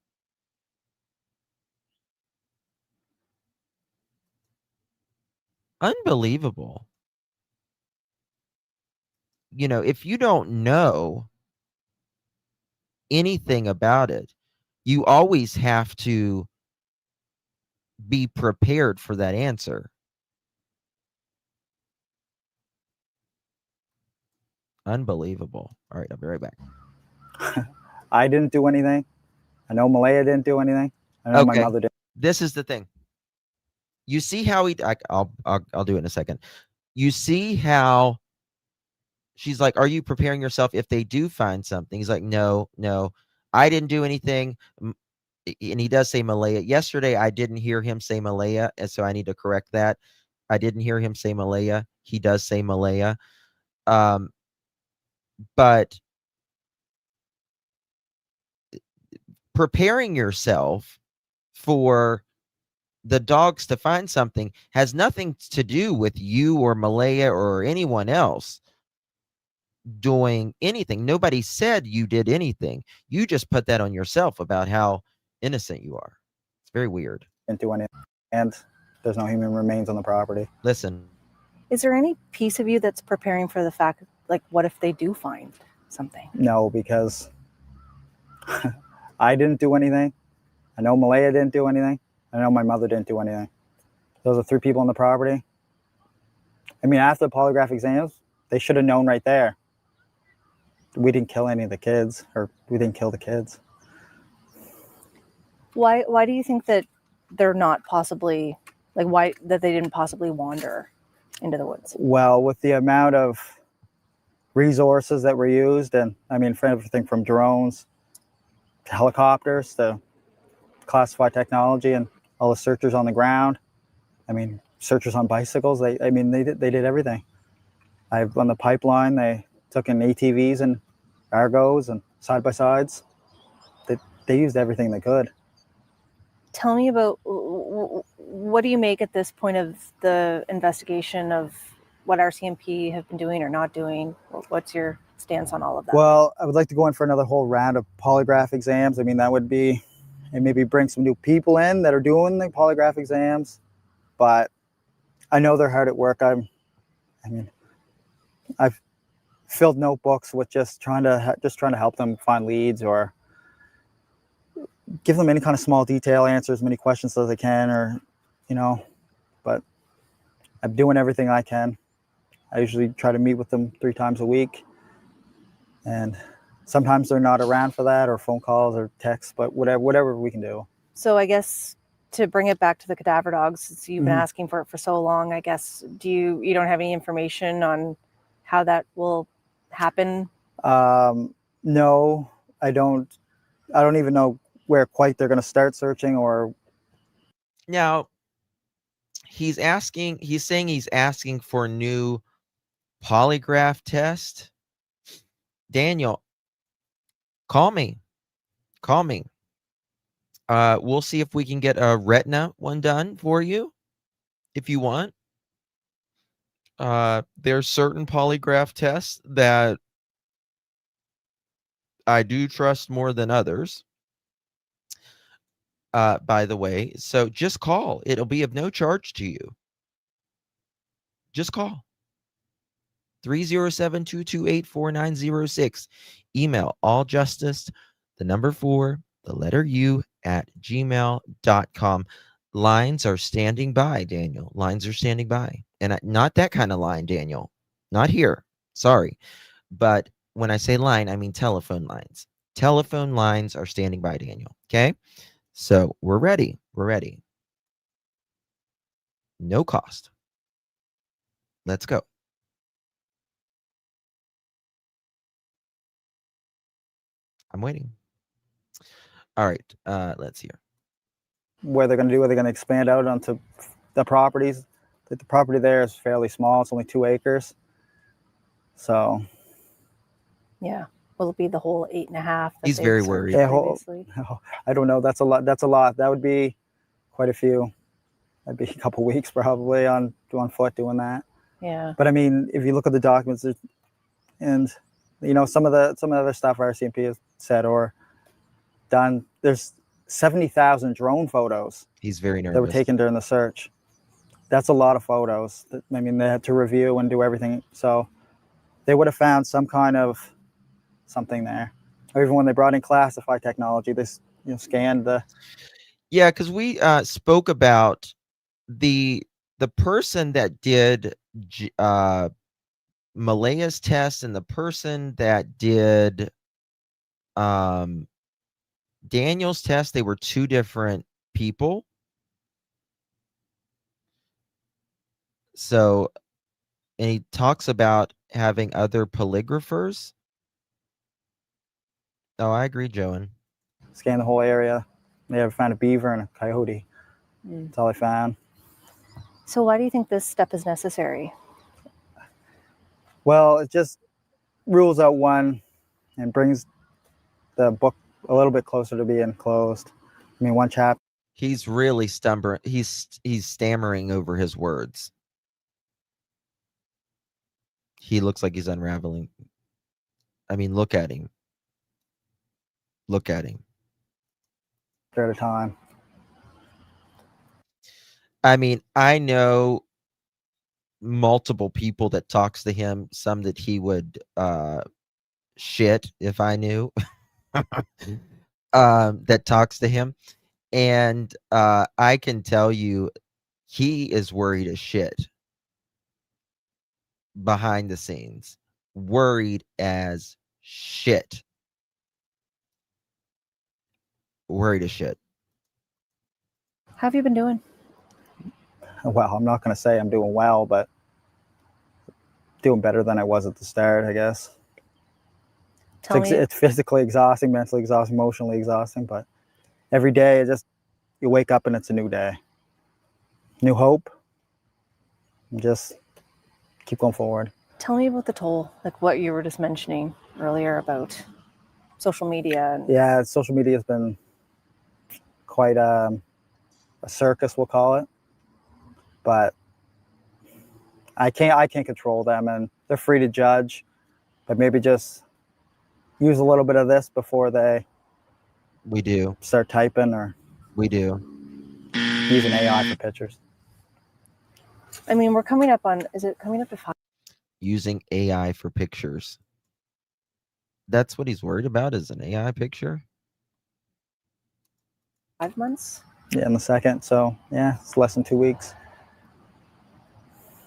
Unbelievable. If you don't know anything about it, you always have to be prepared for that answer. Unbelievable. All right, I'll be right back. I didn't do anything. I know Malaya didn't do anything. I know my Okay. mother did. This is the thing. You see how I'll do it in a second. You see how she's like, are you preparing yourself if they do find something? He's like, no, I didn't do anything. And he does say Malaya. Yesterday, I didn't hear him say Malaya, and so I need to correct that. I didn't hear him say Malaya. He does say Malaya. But preparing yourself for the dogs to find something has nothing to do with you or Malaya or anyone else doing anything. Nobody said you did anything. You just put that on yourself about how innocent you are. It's very weird. Didn't do anything, and there's no human remains on the property. Listen. Is there any piece of you that's preparing for the fact, like, what if they do find something? No, because I didn't do anything. I know Malaya didn't do anything. I know my mother didn't do anything. Those are 3 people on the property. I mean, after the polygraph exams, they should have known right there. We didn't kill any of the kids, or we didn't kill the kids. Why do you think that they're not possibly, like, why that they didn't possibly wander into the woods? Well, with the amount of resources that were used, and I mean, for everything from drones to helicopters to classified technology and all the searchers on the ground. I mean, searchers on bicycles. They did everything. On the pipeline, they took in ATVs and Argos and side-by-sides. They used everything they could. Tell me about, what do you make at this point of the investigation of what RCMP have been doing or not doing? What's your stance on all of that? Well, I would like to go in for another whole round of polygraph exams. I mean, that would be, and maybe bring some new people in that are doing the polygraph exams. But I know they're hard at work. I've filled notebooks with just trying to help them find leads, or give them any kind of small detail, answer as many questions as they can, or but I'm doing everything I can. I usually try to meet with them 3 times a week, and sometimes they're not around for that, or phone calls or texts, but whatever we can do. So I guess to bring it back to the cadaver dogs, since you've been asking for it for so long, I guess, you don't have any information on how that will happen? No, I don't even know where quite they're going to start searching, or Now, he's saying he's asking for a new polygraph test. Daniel, call me. We'll see if we can get a retina one done for you if you want. There's certain polygraph tests that I do trust more than others. By the way, so just call. It'll be of no charge to you. Just call 307-228-4906. Email alljustice, the number 4, the letter U at gmail.com. Lines are standing by, Daniel. Lines are standing by. And not that kind of line, Daniel. Not here. Sorry. But when I say line, I mean telephone lines. Telephone lines are standing by, Daniel. Okay? So we're ready. We're ready. No cost. Let's go. I'm waiting. All right. Let's hear. Where they're going to do, are they going to expand out onto the properties? The property there is fairly small. It's only 2 acres. So Yeah. Will it be the whole 8.5? that He's they'd very searched worried. Yeah, previously? I don't know. That's a lot. That's a lot. That would be quite a few. That'd be a couple weeks probably on foot doing that. Yeah. But I mean, if you look at the documents, and you know some of the other stuff RCMP has said or done, there's 70,000 drone photos He's very that were nervous. taken during the search. That's a lot of photos. I mean, they had to review and do everything. So they would have found some kind of something there. Or even when they brought in classified technology, they scanned the. Yeah, because we spoke about the person that did Malaya's test and the person that did Daniel's test. They were 2 different people. So, and he talks about having other polygraphers. Oh, I agree, Joan. Scan the whole area. They ever found a beaver and a coyote. That's all they found. So why do you think this step is necessary? Well, it just rules out one and brings the book a little bit closer to being closed. I mean, one chapter. He's really stumbling. He's stammering over his words. He looks like he's unraveling. I mean, look at him. Look at him. At a time. I mean, I know multiple people that talks to him, some that he would shit if I knew that talks to him. And I can tell you he is worried as shit behind the scenes. Worried as shit. Worried as shit. How have you been doing? Well, I'm not going to say I'm doing well, but doing better than I was at the start, I guess. It's physically exhausting, mentally exhausting, emotionally exhausting, but every day you wake up and it's a new day. New hope. And just keep going forward. Tell me about the toll, like what you were just mentioning earlier about social media. Yeah, social media has been quite a circus, we'll call it. But I can't control them, and they're free to judge. But maybe just use a little bit of this before they start typing, or using AI for pictures. I mean, we're coming up on, is it coming up to 5? Using AI for pictures. That's what he's worried about, is an AI picture? 5 months? Yeah, in the second. So yeah, it's less than 2 weeks.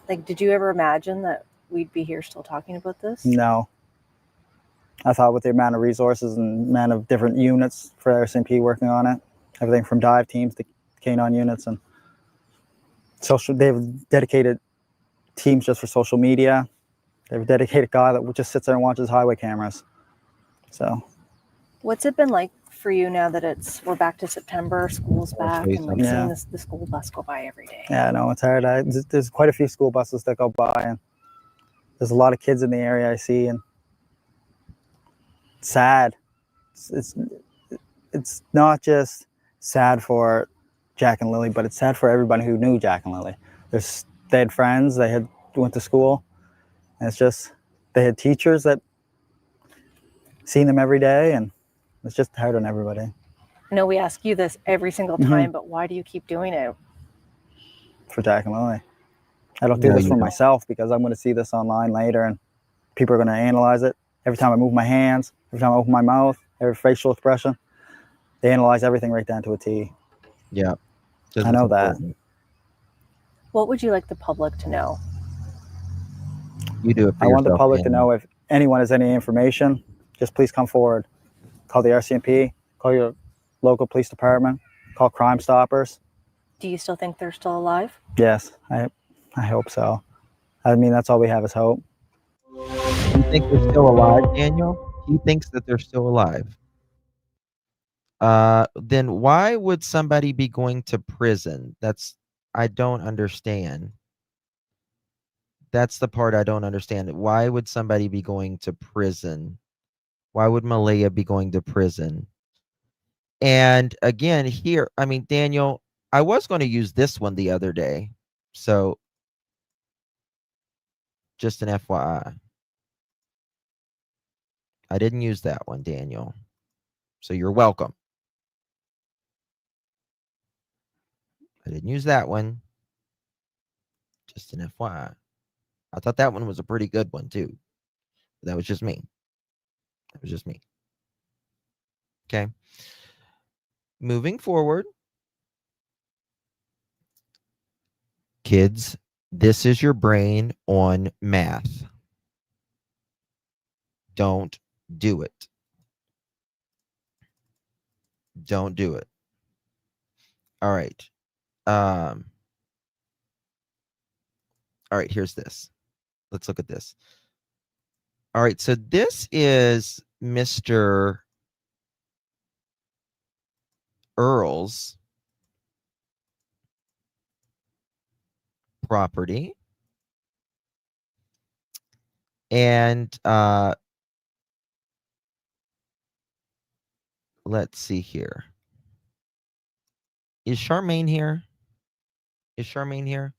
Like, did you ever imagine that we'd be here still talking about this? No. I thought with the amount of resources and amount of different units for RCMP working on it, everything from dive teams to canine units and they've dedicated teams just for social media. They have a dedicated guy that just sits there and watches highway cameras. So, what's it been like for you now that we're back to September, school's back, and like seeing the school bus go by every day? Yeah, no, it's hard. There's quite a few school buses that go by, and there's a lot of kids in the area I see, and it's sad. It's not just sad for Jack and Lily, but it's sad for everybody who knew Jack and Lily. They had friends, they had went to school, and it's just they had teachers that seen them every day, and it's just hard on everybody. I know we ask you this every single time, but why do you keep doing it? For Jack and Lily. I don't do No, this you for don't. myself because I'm going to see this online later, and people are going to analyze it. Every time I move my hands, every time I open my mouth, every facial expression, they analyze everything right down to a T. Yeah. I know that. What would you like the public to know? You do it for I want the yourself, public to Daniel. know if anyone has any information, just please come forward. Call the RCMP, call your local police department, call Crime Stoppers. Do you still think they're still alive? Yes, I hope so. I mean, that's all we have is hope. You think they're still alive, Daniel? He thinks that they're still alive. Then why would somebody be going to prison? I don't understand. That's the part I don't understand. Why would somebody be going to prison? Why would Malaya be going to prison? And again, here, I mean, Daniel, I was going to use this one the other day. So just an FYI. I didn't use that one, Daniel. So you're welcome. I didn't use that one. Just an FYI. I thought that one was a pretty good one too. That was just me. That was just me. Okay. Moving forward. Kids, this is your brain on math. Don't do it. Don't do it. All right. All right, here's this. Let's look at this. All right, so this is Mr. Earl's property. And let's see here. Is Charmaine here? Is Charmaine here?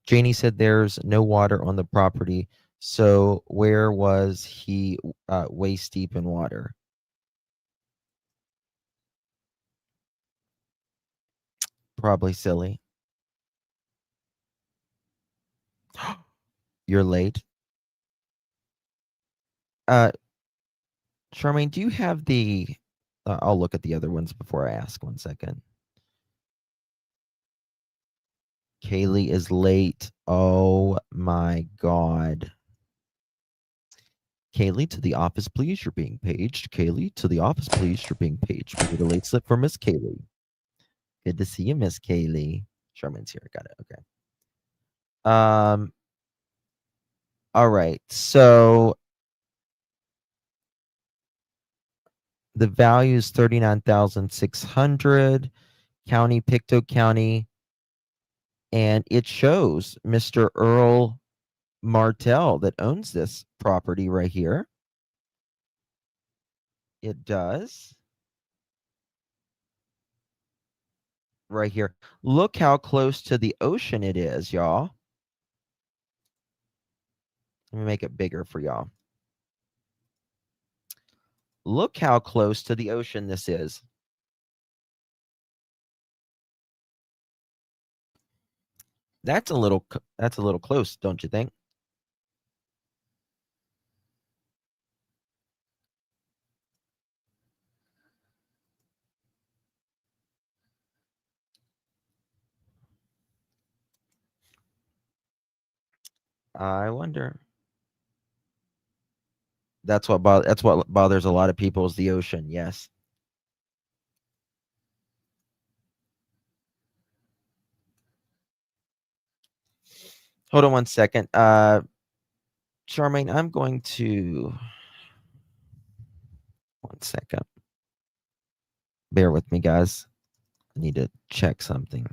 Janie said there's no water on the property. So where was he waist deep in water? Probably silly. You're late. Charmaine, do you have the I'll look at the other ones before I ask. 1 second. Kaylee is late. Oh my God. Kaylee, to the office, please. You're being paged. Kaylee, to the office, please. You're being paged. We need a late slip for Miss Kaylee. Good to see you, Miss Kaylee. Charmaine's here. Got it. Okay. All right. So the value is 39,600. County, Pictou County. And it shows Mr. Earl Martell that owns this property right here. It does. Right here. Look how close to the ocean it is, y'all. Let me make it bigger for y'all. Look how close to the ocean this is. That's a little close, don't you think? I wonder. That's what bothers a lot of people is the ocean. Yes. Hold on 1 second. Charmaine, I'm going to 1 second. Bear with me, guys. I need to check something.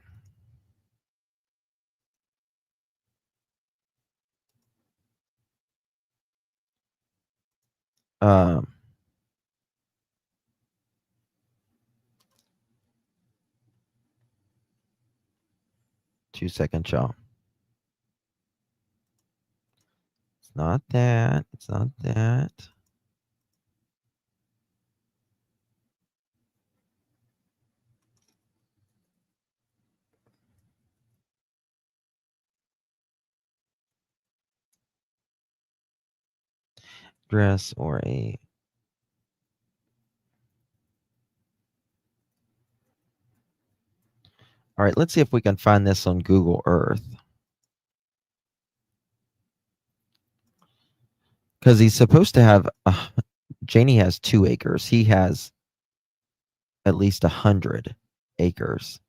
2 seconds, y'all. It's not that. It's not that. Dress or a. All right, let's see if we can find this on Google Earth. Because he's supposed to have, Janie has 2 acres. He has at least 100 acres,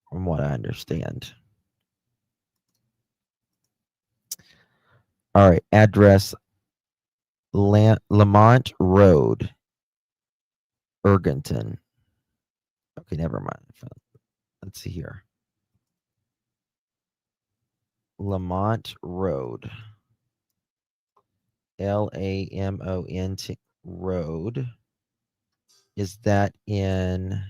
from what I understand. All right, address Lamont Road, Ergenton. Okay, never mind. Let's see here. Lamont Road. Lamont Road. Is that in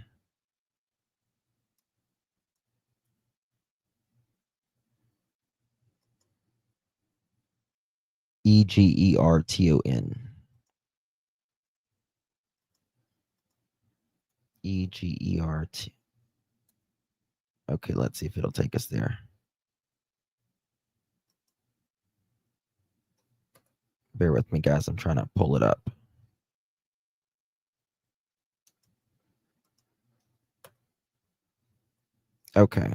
Egerton? Egert. Okay, let's see if it'll take us there. Bear with me, guys. I'm trying to pull it up. Okay.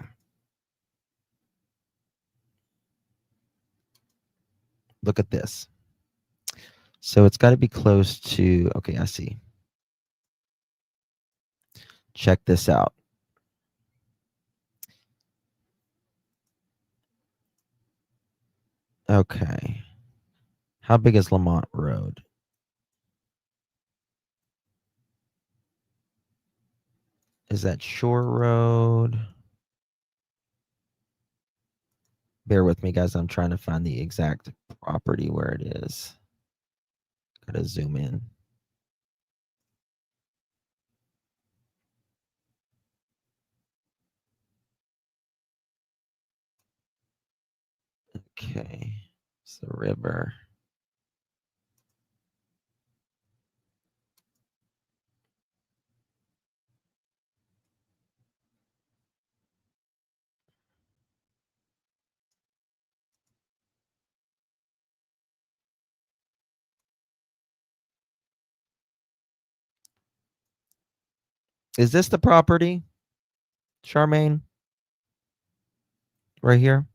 Look at this. So it's got to be close to, okay, I see. Check this out. Okay. How big is Lamont Road? Is that Shore Road? Bear with me, guys. I'm trying to find the exact property where it is. Gotta zoom in. Okay. It's the river. Is this the property, Charmaine? Right here?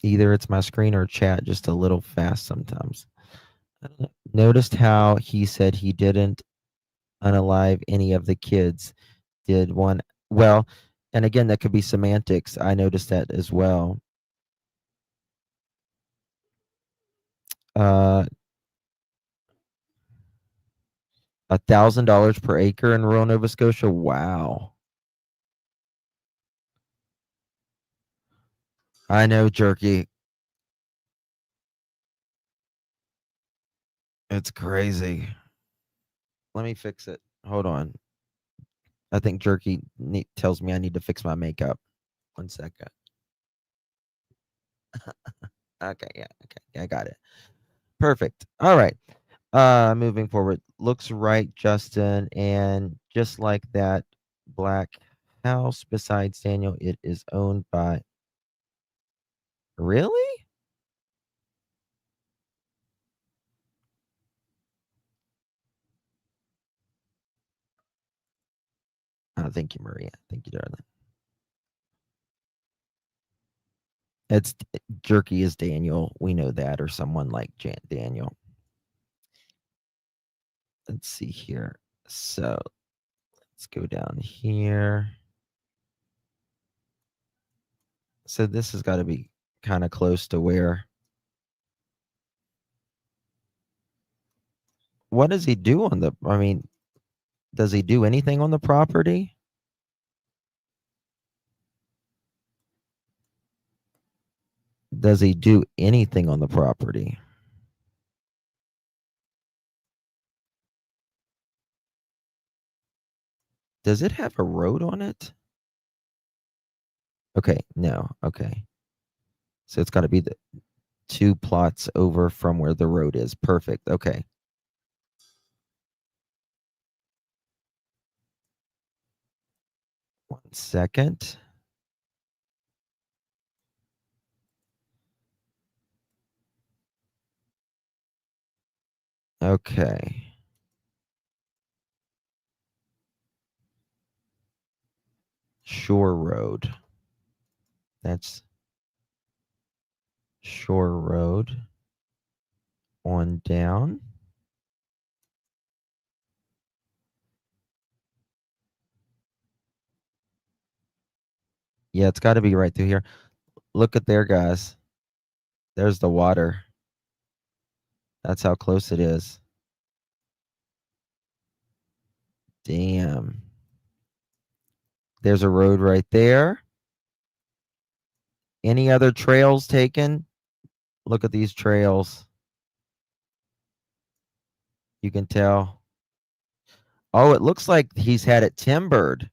Either it's my screen or chat just a little fast sometimes. Noticed how he said he didn't unalive any of the kids. Did one, well, and again, that could be semantics. I noticed that as well. $1,000 per acre in rural Nova Scotia. Wow. I know, Jerky. It's crazy. Let me fix it. Hold on. I think Jerky tells me I need to fix my makeup. 1 second. Okay, yeah, okay, I got it. Perfect. All right. Moving forward. Looks right, Justin, and just like that black house besides Daniel, it is owned by. Really? Thank you, Maria. Thank you, darling. It's Jerky is Daniel. We know that, or someone like Daniel. Let's see here. So let's go down here. So this has got to be kind of close to where. What does he do on the, I mean, does he do anything on the property? Does he do anything on the property? Does it have a road on it? Okay, no. Okay. So it's got to be the 2 plots over from where the road is. Perfect. Okay. One second. Okay. Shore Road. That's Shore Road on down. Yeah, it's got to be right through here. Look at there, guys. There's the water. That's how close it is. Damn. There's a road right there. Any other trails taken? Look at these trails. You can tell. Oh, it looks like he's had it timbered.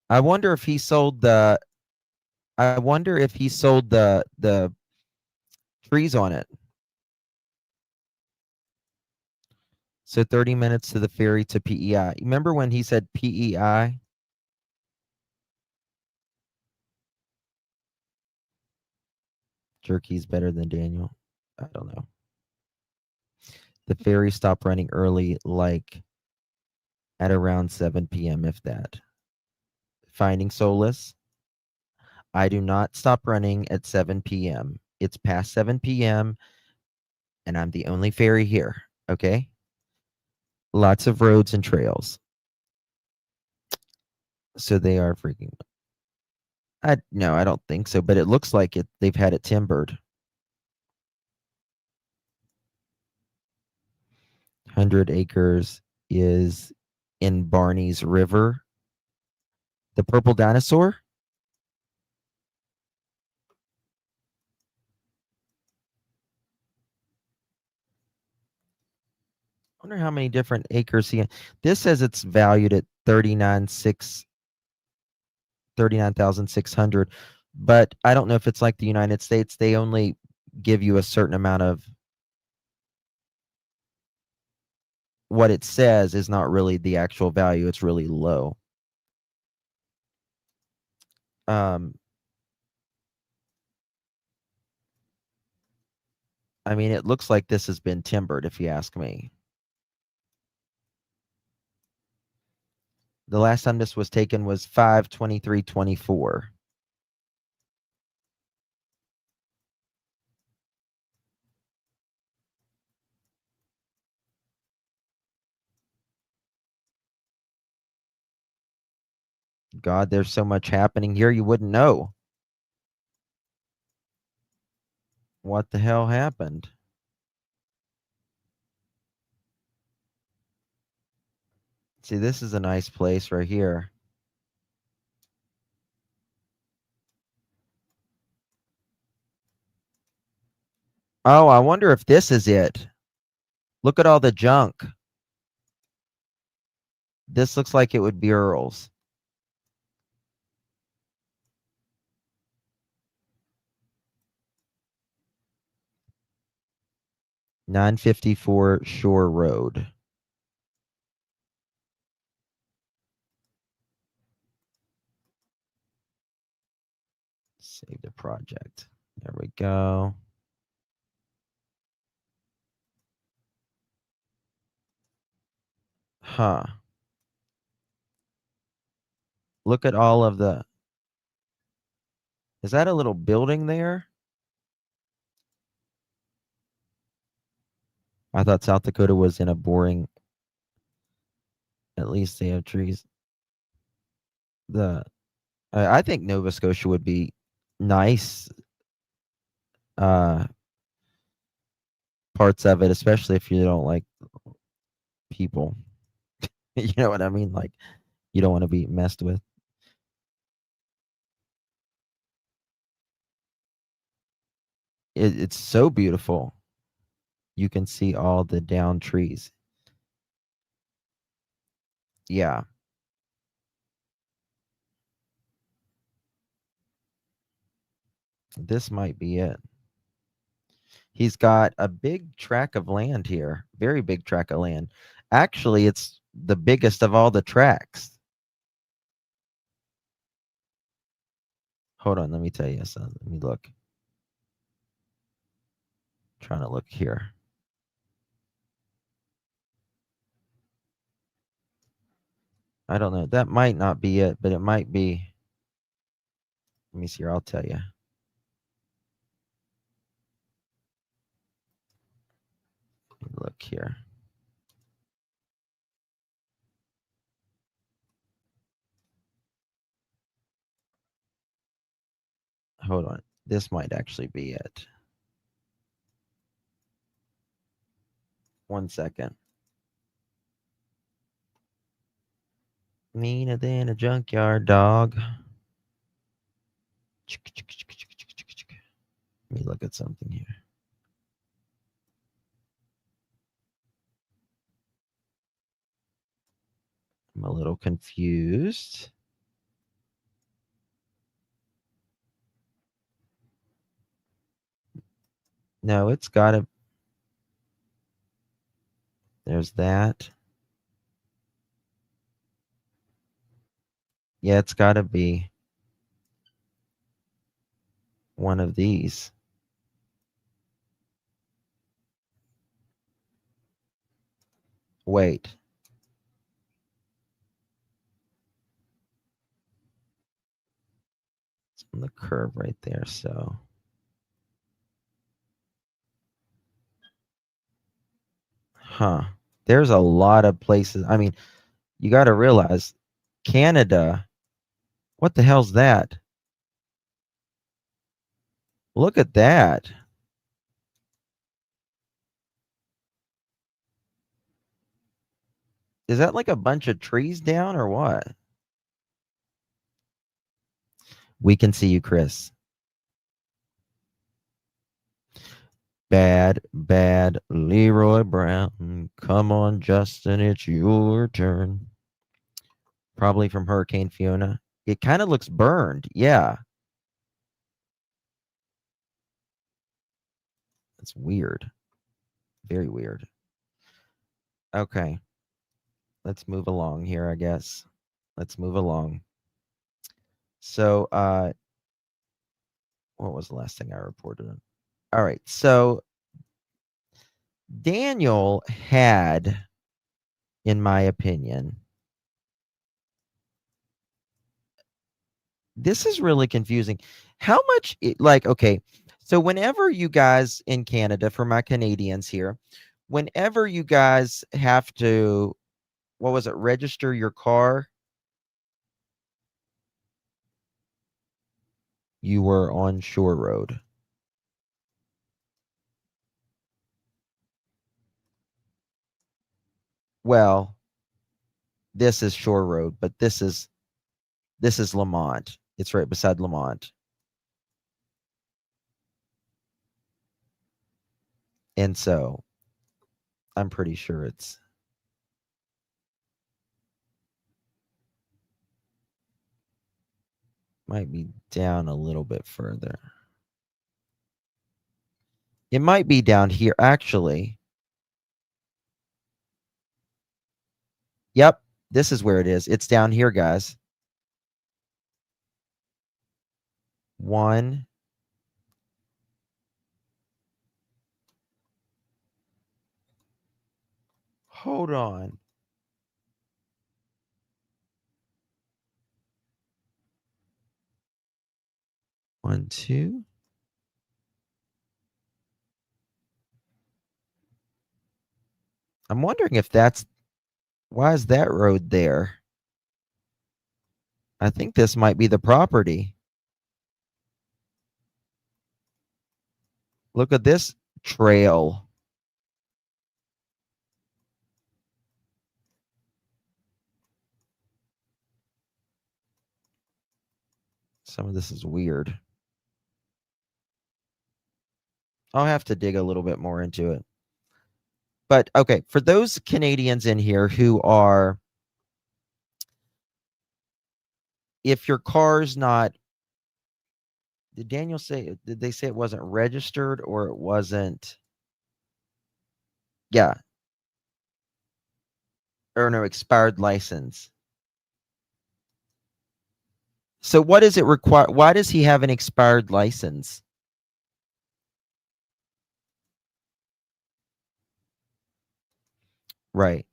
I wonder if he sold the trees on it. So 30 minutes to the ferry to PEI. Remember when he said PEI? Jerky's better than Daniel. I don't know. The ferry stopped running early, like at around 7 p.m., if that. Finding solace. I do not stop running at 7 p.m. It's past 7 p.m. and I'm the only ferry here. Okay. Lots of roads and trails. So they are freaking. No, I don't think so, but it looks like it. They've had it timbered. 100 acres is in Barney's River. The purple dinosaur? I wonder how many different acres he. This says it's valued at 39,600, but I don't know if it's like the United States. They only give you a certain amount of what it says is not really the actual value. It's really low. I mean, it looks like this has been timbered, if you ask me. The last time this was taken was 5/23/24. God, there's so much happening here, you wouldn't know. What the hell happened? See, this is a nice place right here. Oh, I wonder if this is it. Look at all the junk. This looks like it would be Earl's. $954 Shore Road. Save the project. There we go. Huh. Look at all of the. Is that a little building there? I thought South Dakota was in a boring. At least they have trees. I think Nova Scotia would be nice. Parts of it, especially if you don't like people. You know what I mean? Like, you don't want to be messed with. It's so beautiful. You can see all the down trees. Yeah. This might be it. He's got a big tract of land here. Very big tract of land. Actually, it's the biggest of all the tracts. Hold on, let me tell you something. Let me look. Trying to look here. I don't know. That might not be it, but it might be. Let me see here. I'll tell you. Look here. Hold on. This might actually be it. 1 second. Meaner than a junkyard dog. Let me look at something here. I'm a little confused. No, it's got to. There's that. Yeah, it's got to be one of these. Wait. It's on the curve right there, so. Huh. There's a lot of places. I mean, you got to realize Canada, what the hell's that? Look at that. Is that like a bunch of trees down or what? We can see you, Chris. Bad Leroy Brown. Come on, Justin, it's your turn. Probably from Hurricane Fiona. It kind of looks burned. Yeah. It's weird. Very weird. Okay. Let's move along here, I guess. Let's move along. So, what was the last thing I reported on? All right. So, Daniel had, in my opinion, this is really confusing. How much, okay, so whenever you guys in Canada, for my Canadians here, whenever you guys have to, what was it, register your car, you were on Shore Road. Well, this is Shore Road, but this is Lamont. It's right beside Lamont. And so I'm pretty sure it's might be down a little bit further. It might be down here, actually. Yep, this is where it is. It's down here, guys. 1. Hold on. One, 2. I'm wondering if that's, why is that road there? I think this might be the property. Look at this trail. Some of this is weird. I'll have to dig a little bit more into it. But okay, for those Canadians in here who are if your car's not, did Daniel say, did they say it wasn't registered or it wasn't? Yeah. Or no, expired license. So what does it require? Why does he have an expired license? Right.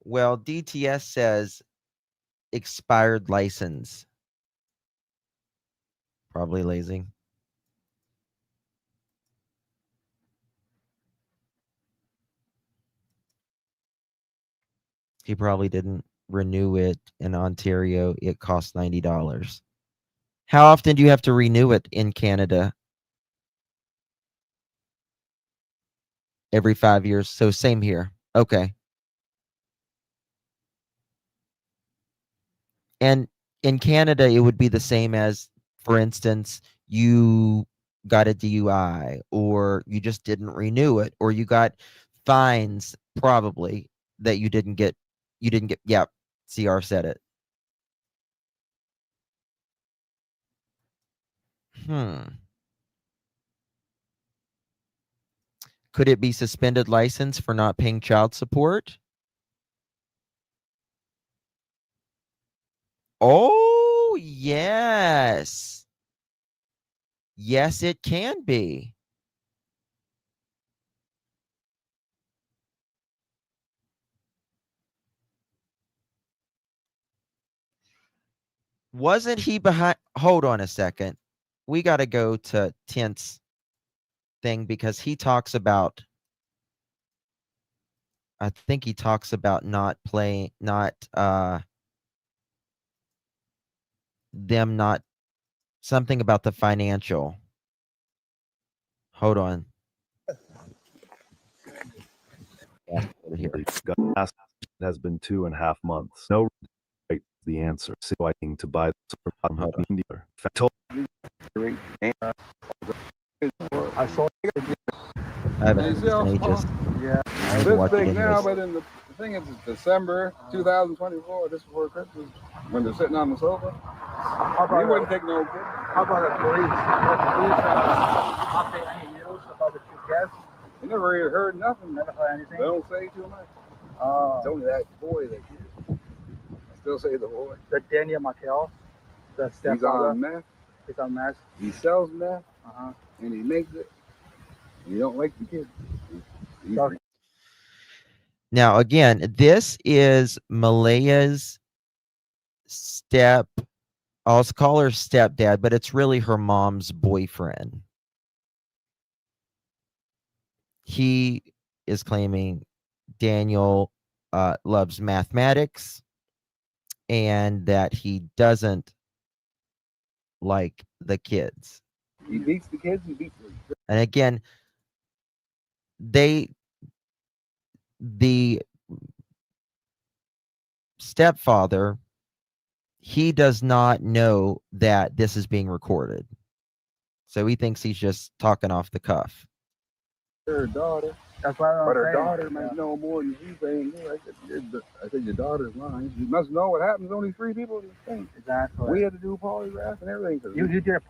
Well, DTS says expired license. Probably lazy. He probably didn't renew it in Ontario. It costs $90. How often do you have to renew it in Canada? Every 5 years. So same here. Okay. And in Canada, it would be the same as, for instance, you got a DUI or you just didn't renew it or you got fines probably that you didn't get. Yeah, CR said it. Could it be suspended license for not paying child support? Oh, yes. Yes, it can be. Wasn't he behind? Hold on a second. We got to go to Tent's thing because he talks about, I think he talks about not playing, them not, something about the financial. Hold on. Here. Gas has been 2.5 months. No right the answer. So I think to buy the dealer. I saw. I haven't heard this in ages. Yeah. I need to watch it This big now, anyways. but in the thing is it's December 2024, just before Christmas, when they're sitting on the sofa. We wouldn't take no kid. How about the police? Update any news about the two guests? You never really heard nothing. Never heard anything. They don't say too much. It's only that boy that kid. I still say the boy. The Daniel Markel, the He's stepfather. on meth. He's on meth. He sells meth, Uh-huh. and he makes it. You don't like the kid. Sorry. Now, again, this is Malaya's I'll call her stepdad, but it's really her mom's boyfriend. He is claiming Daniel loves mathematics and that he doesn't like the kids. He beats the kids. He beats them. And again, the stepfather, he does not know that this is being recorded. So he thinks he's just talking off the cuff. Her daughter. That's why I'm But her saying. daughter might know more than you saying. I said your daughter's lying. You must know what happens. Only 3 people in this thing. Exactly. We had to do polygraphs and everything. You did a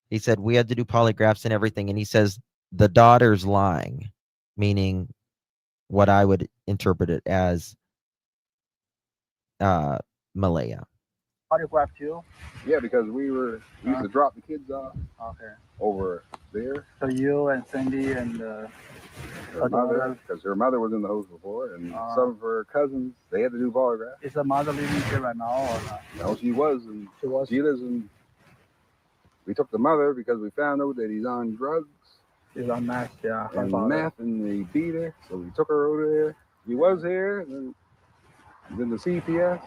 He said we had to do polygraphs and everything, and he says the daughter's lying, meaning what I would interpret it as Malaya. polygraph too. Yeah, because we used to drop the kids off Okay. over there. So you and Cindy and Her mother, because her mother was in the house before, and some of her cousins, they had to do polygraphs. is the mother living here right now or not? No, she was, and She was. she lives in. We took the mother because we found out that he's on drugs She's on meth, yeah. her and father. meth, and they beat her, so we took her over there. He was here, and then the CPS.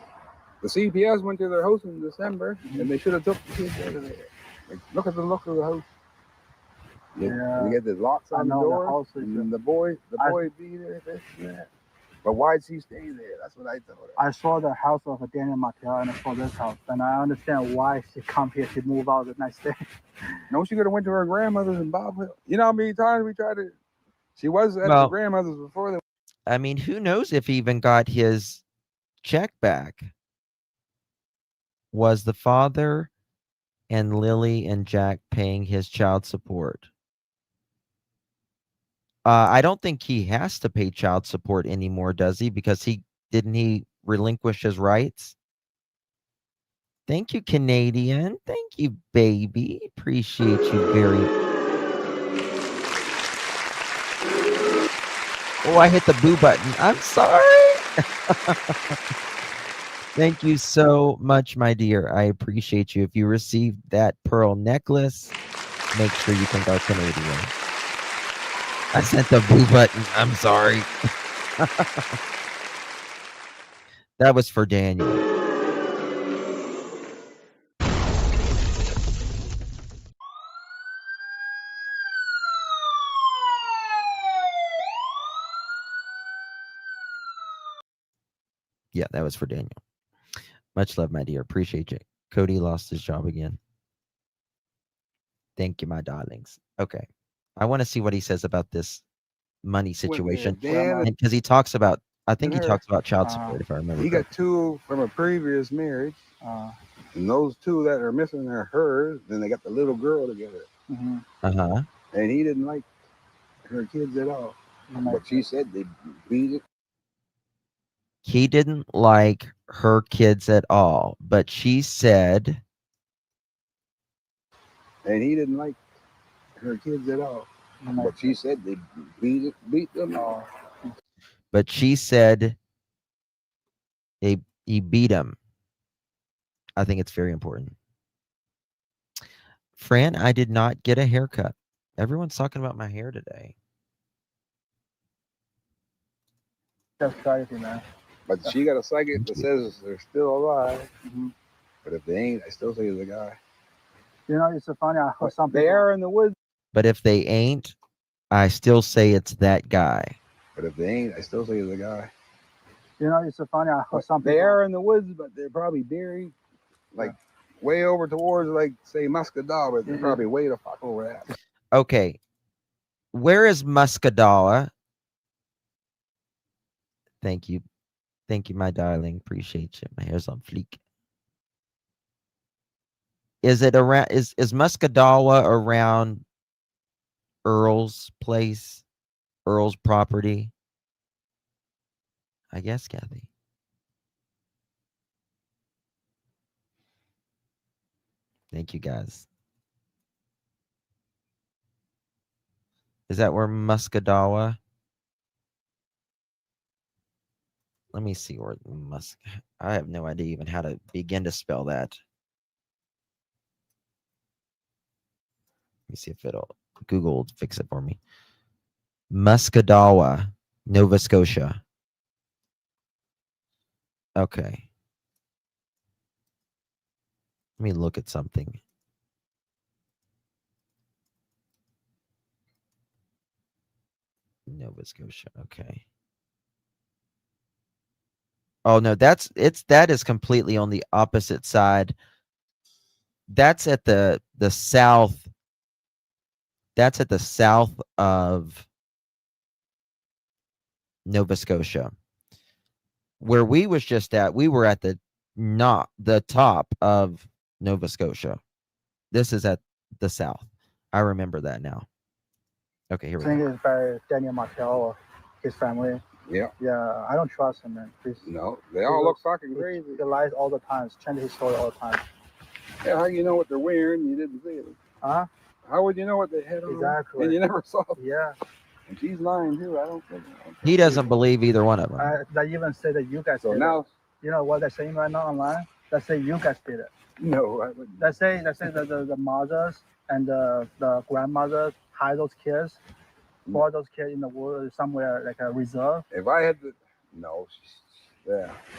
The CPS went to their house in December, and they should have took the kids out of there. Like, look at the look of the house. Yeah. We get the locks I on the know, the door, house is and the boy beat her, this and that. But why'd she stay there? That's what I thought. I saw the house of Daniel Markel and I saw this house, and I understand why she come here. She moved out the next day. No, she could have went to her grandmother's in Bob Hill. You know how many times we tried to. She was at Well, the grandmother's before. I mean, who knows if he even got his check back? Was the father and Lily and Jack paying his child support? I don't think he has to pay child support anymore, does he? Because didn't he relinquish his rights? Thank you, Canadian. Thank you, baby. Appreciate you very. Oh, I hit the boo button. I'm sorry. Thank you so much, my dear. I appreciate you. If you received that pearl necklace, make sure you thank our Canadian. I sent the boo button. I'm sorry. That was for Daniel. Yeah, that was for Daniel. Much love, my dear. Appreciate you. Cody lost his job again. Thank you, my darlings. Okay. I want to see what he says about this money situation. Because he talks about, I think he talks about child support, if I remember He correctly. got 2 from a previous marriage. And those 2 that are missing are hers. Then they got the little girl together. Uh-huh. And he didn't like her kids at all. But she said they beat it. He didn't like her kids at all, but she said. And he didn't like her kids at all. But she said they beat them all. But she said he beat him. I think it's very important. Fran, I did not get a haircut. Everyone's talking about my hair today. That's crazy, man. But she got a psychic that says they're still alive. But if they ain't, I still say it's a guy. You know, it's so funny. I heard something. They are in the woods. But if they ain't, I still say it's that guy. But if they ain't, I still say it's a guy. You know, it's so funny. I heard something. They are in the woods, but they're probably buried, like way over towards, like, say, Muscadal, but they're probably way the fuck over that. Okay. Where is Muscadala? Thank you. Thank you, my darling. Appreciate you. My hair's on fleek. Is it around? Is Muscadala around Earl's place? Earl's property? I guess, Kathy. Thank you, guys. Is that where Muscadala? Let me see where I have no idea even how to begin to spell that. Let me see if Google will fix it for me. Muscadala, Nova Scotia. Okay. Let me look at something. Nova Scotia. Okay. Oh no, that is completely on the opposite side. That's at the south. That's at the south of Nova Scotia. Where we was just at, we were at the top of Nova Scotia. This is at the south. I remember that now. Okay, here we go. I think it's by Daniel Martel or his family. Yeah. Yeah, I don't trust him, man. Please. No, they all look fucking crazy. He lies all the time. Change his story all the time. Yeah, how you know what they're wearing? You didn't see them. Huh? How would you know what they had on? Exactly. And you never saw them. Yeah. And she's lying too. I don't think. He doesn't believe either one of them. They even say that you guys. So did now, it. You know what they're saying right now online? They say you guys did it. no, I wouldn't. They say the mothers and the grandmothers hide those kids, for those kids in the world somewhere like a reserve. If I had to, no,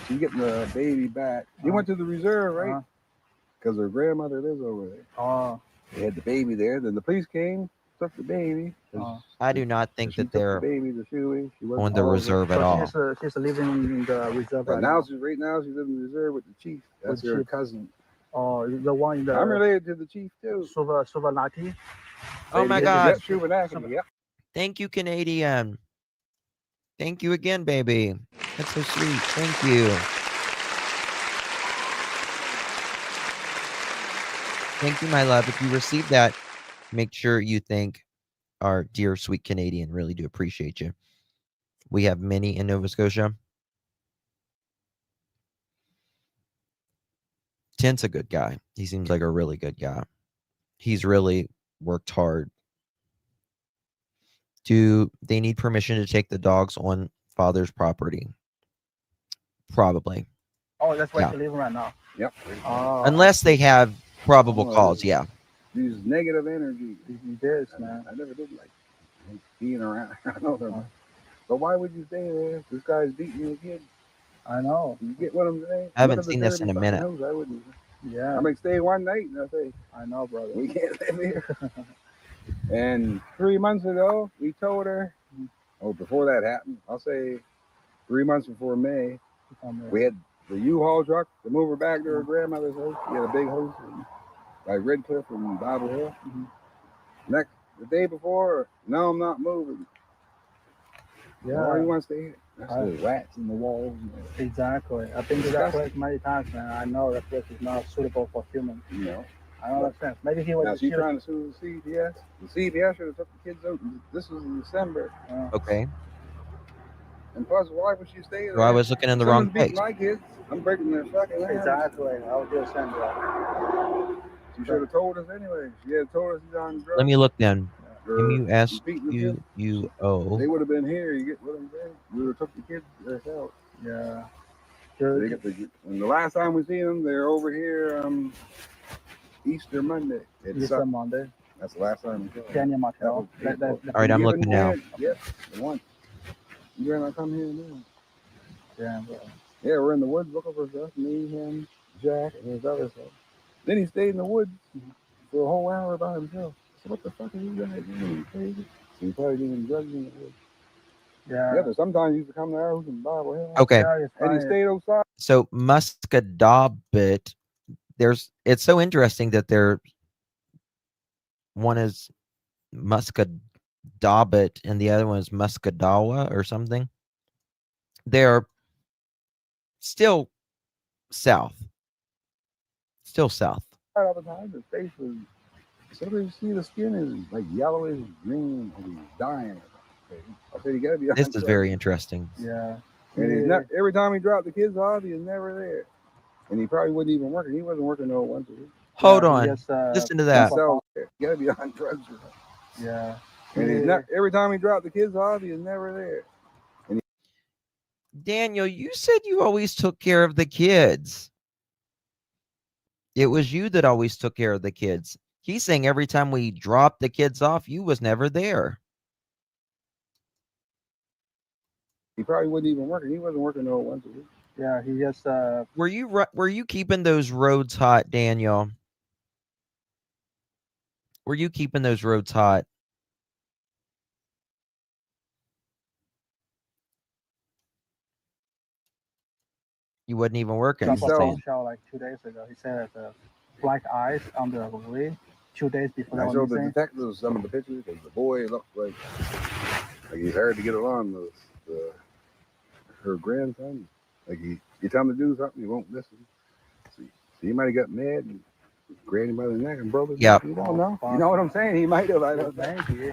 she's getting the baby back. She went to the reserve, right? Because her grandmother lives over there. Oh. They had the baby there. Then the police came, took the baby. I do not think that they're the baby to Shuey. She on the reserve at all. She's living in the reserve But right now now. she's living in the reserve with the chief. That's With her chief. cousin. Oh, the one in the. I'm related to the chief too. Suvanati. Oh my God. Yep, Shuvenaki. Yep. Thank you, Canadian. Thank you again, baby. That's so sweet. Thank you. Thank you, my love. If you receive that, make sure you thank our dear sweet Canadian. Really do appreciate you. We have many in Nova Scotia. Tent's a good guy. He seems like a really good guy. He's really worked hard. Do they need permission to take the dogs on father's property? Probably. Oh, that's where Yeah. you live right now. Yep. Oh, Unless they have probable Oh, cause, yeah. These negative energy. this, man. I never did like being around. I know them. But why would you stay there? This guy's beating your kid. I know. You get one of them today. I haven't Look at the seen this in a dirty minute. fucking house. I wouldn't. Yeah. I might stay one night and I say, I know, brother. we can't live here. And 3 months ago, we told her, oh, before that happened, I'll say 3 months before May, we had the U-Haul truck to move her back to her grandmother's house. She had a big house in, like Redcliffe and Bible Hill. The day before, no, I'm not moving. Yeah. Why do you want to stay here? That's the rats in the walls. Exactly. I've been to that place many times, man. I know that place is not suitable for humans. You know. I don't understand. Maybe he was. Now she's trying to sue the CPS. The CPS should have took the kids out. This was in December. Okay. And plus, why would she stay there? Well, I was looking in the wrong Someone's beating place. my kids. I'm breaking their fucking ass. Exactly. I was just saying that. She should have told us anyway. She had told us he's on drugs. Let me look then. Or MUSQUO. They would have been here. You get what I'm saying? We would have took the kids themselves. Yeah. They get and the last time we seen them, they're over here Easter Monday. Easter Monday. That's the last time we saw them. Daniel Martel. All right, I'm looking now. Yep, the one. You better not come here now. Yeah, bro. Yeah, we're in the woods looking for stuff. Me, him, Jack, and his other stuff. Then he stayed in the woods for a whole hour by himself. So what the fuck are you guys doing? You crazy? So he probably doing drugs in the woods. Yeah. But sometimes he used to come to our house and Bible Hill. Okay. And he stayed outside. So Muscadabit, it's so interesting that one is Muscadabit and the other one is Muscadawa or something. They're still south. Still south. All the time, his face was. So you see the skin is like yellowish green and he's dying. I said, you gotta be. This is very interesting. Yeah. And he's not, every time he dropped the kids off, he was never there. And he probably wasn't even working. He wasn't working no once a week. Hold on. Listen to that. So, you gotta be on drugs. Yeah. And he's not, every time he dropped the kids off, he was never there. And Daniel, you said you always took care of the kids. It was you that always took care of the kids. He's saying every time we dropped the kids off, you was never there. he probably wasn't even working. He wasn't working no once a week. Yeah, he just. Were you keeping those roads hot, Daniel? Were you keeping those roads hot? You wasn't even working. Dropped off the show like 2 days ago. He said black eyes on the way 2 days before. I showed the detectives some of the pictures because the boy looked like he's hard to get along with her grandson. Like you tell him to do something, he won't listen. So he might have got mad and grabbed him by the neck and broke his neck. You don't know. You know what I'm saying? He might have. I don't know.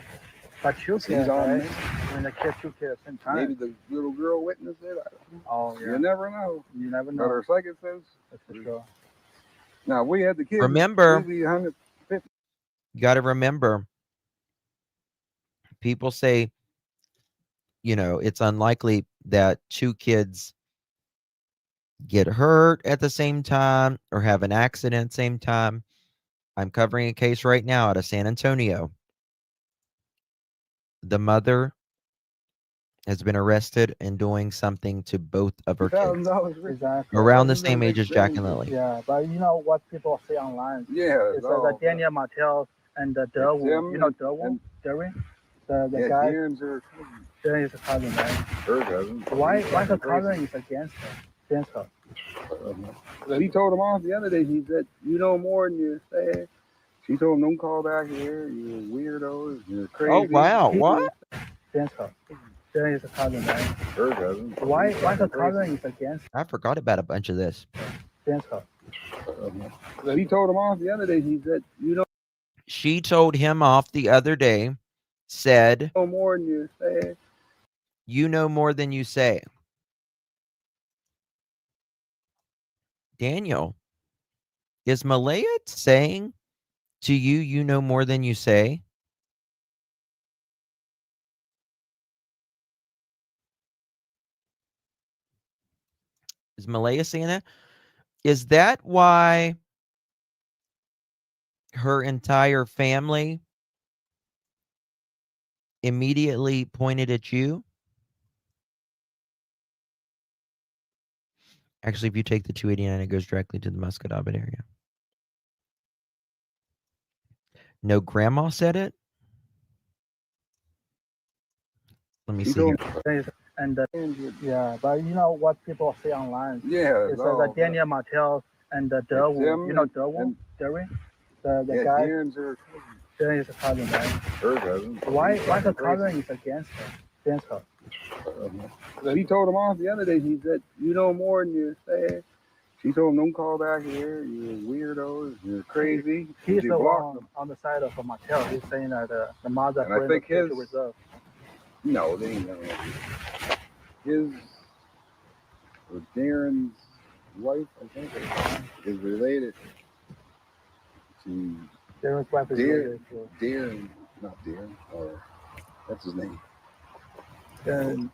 But you can, right? When the kids shoot at the same time. Maybe the little girl witnessed it. I don't know. Oh, yeah. You never know. You never know. But her psychic says. That's for sure. Now, we had the kids. Remember, you got to remember, people say, it's unlikely that two kids get hurt at the same time or have an accident at the same time. I'm covering a case right now out of San Antonio. The mother has been arrested and doing something to both of her kids. Exactly. Around the same age as Jack and Lily. Yeah, but you know what people say online? Yeah. It's like Daniel Martel and the Derwin. You know Derwin? The guy. Darren is a cousin, right? Her cousin. Why the cousin is against her? He told him off the other day. He said, "You know more than you say." She told him, "Don't call back here. You're weirdos. You're crazy." Oh wow! What? Against her. Darren is a cousin, right? Her cousin. Why the cousin is against her? I forgot about a bunch of this. Against her. So he told him off the other day. He said, "You know She told him off the other day, said, more than you say." "You know more than you say." Daniel, is Malaya saying to you, you know more than you say? Is Malaya saying that? Is that why her entire family immediately pointed at you? Actually, if you take the 289, it goes directly to the Muscataubbit area. No, grandma said it? Let me He see here. told And yeah, but you know what people say online? Yeah, It says that Daniel Martel and the Derwin, them you know and- Derwin, the yeah, guy, Darren's her Darren is a cousin, right? cousin. Why He's the fucking crazy. cousin is against her? So he told him off the other day. He said, "You know more than you say." She told him, "Don't call back here. You're weirdos. You're crazy." He's She the blocked one him. on the side of Martel. He's saying that the mother And I put in think the his- reserve. No, they ain't gonna. His or Darren's wife, I think, is related to Darren's wife is Darren. related to Darren, not Darren, or what's his name? Darren.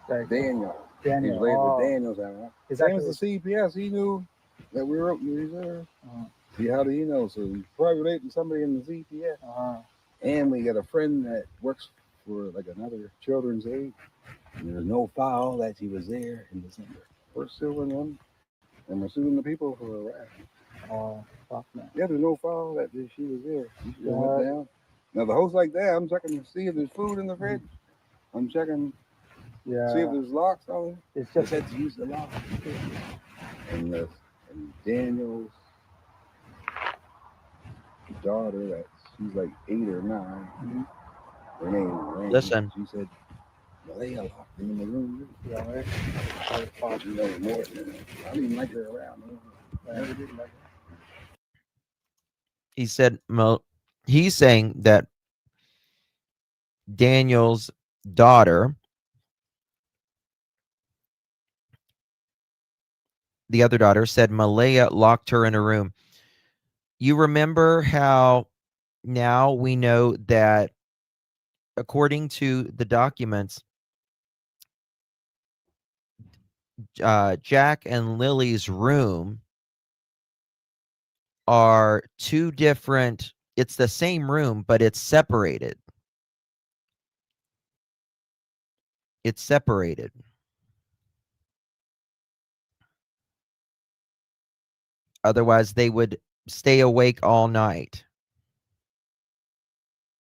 Like Daniel. Daniel. He's related Oh, to Daniel's house. He's Same actually- as the CPS. He knew that we were open reserve. Uh-huh. See, how do you know? So he's probably related to somebody in the CPS. And we got a friend that works for like another children's aid. And there's no file that she was there in December. We're suing them, and we're suing the people for harassment. Oh, fuck man. Yeah, there's no file that she was there. She just went down. Now the host like that, I'm checking to see if there's food in the fridge. I'm checking Yeah. see if there's locks on it. It's They just said to use the lock. And Daniel's daughter, that she's like 8 or 9. Her name is Rain. Listen. She said, Malaya locked him in the room. yeah, right? You know more than that. I didn't like her around. I never did like her. He said, he's saying that Daniel's daughter, the other daughter, said Malaya locked her in a room. You remember how now we know that according to the documents, Jack and Lily's room are two different, it's the same room, but it's separated. It's separated. Otherwise, they would stay awake all night.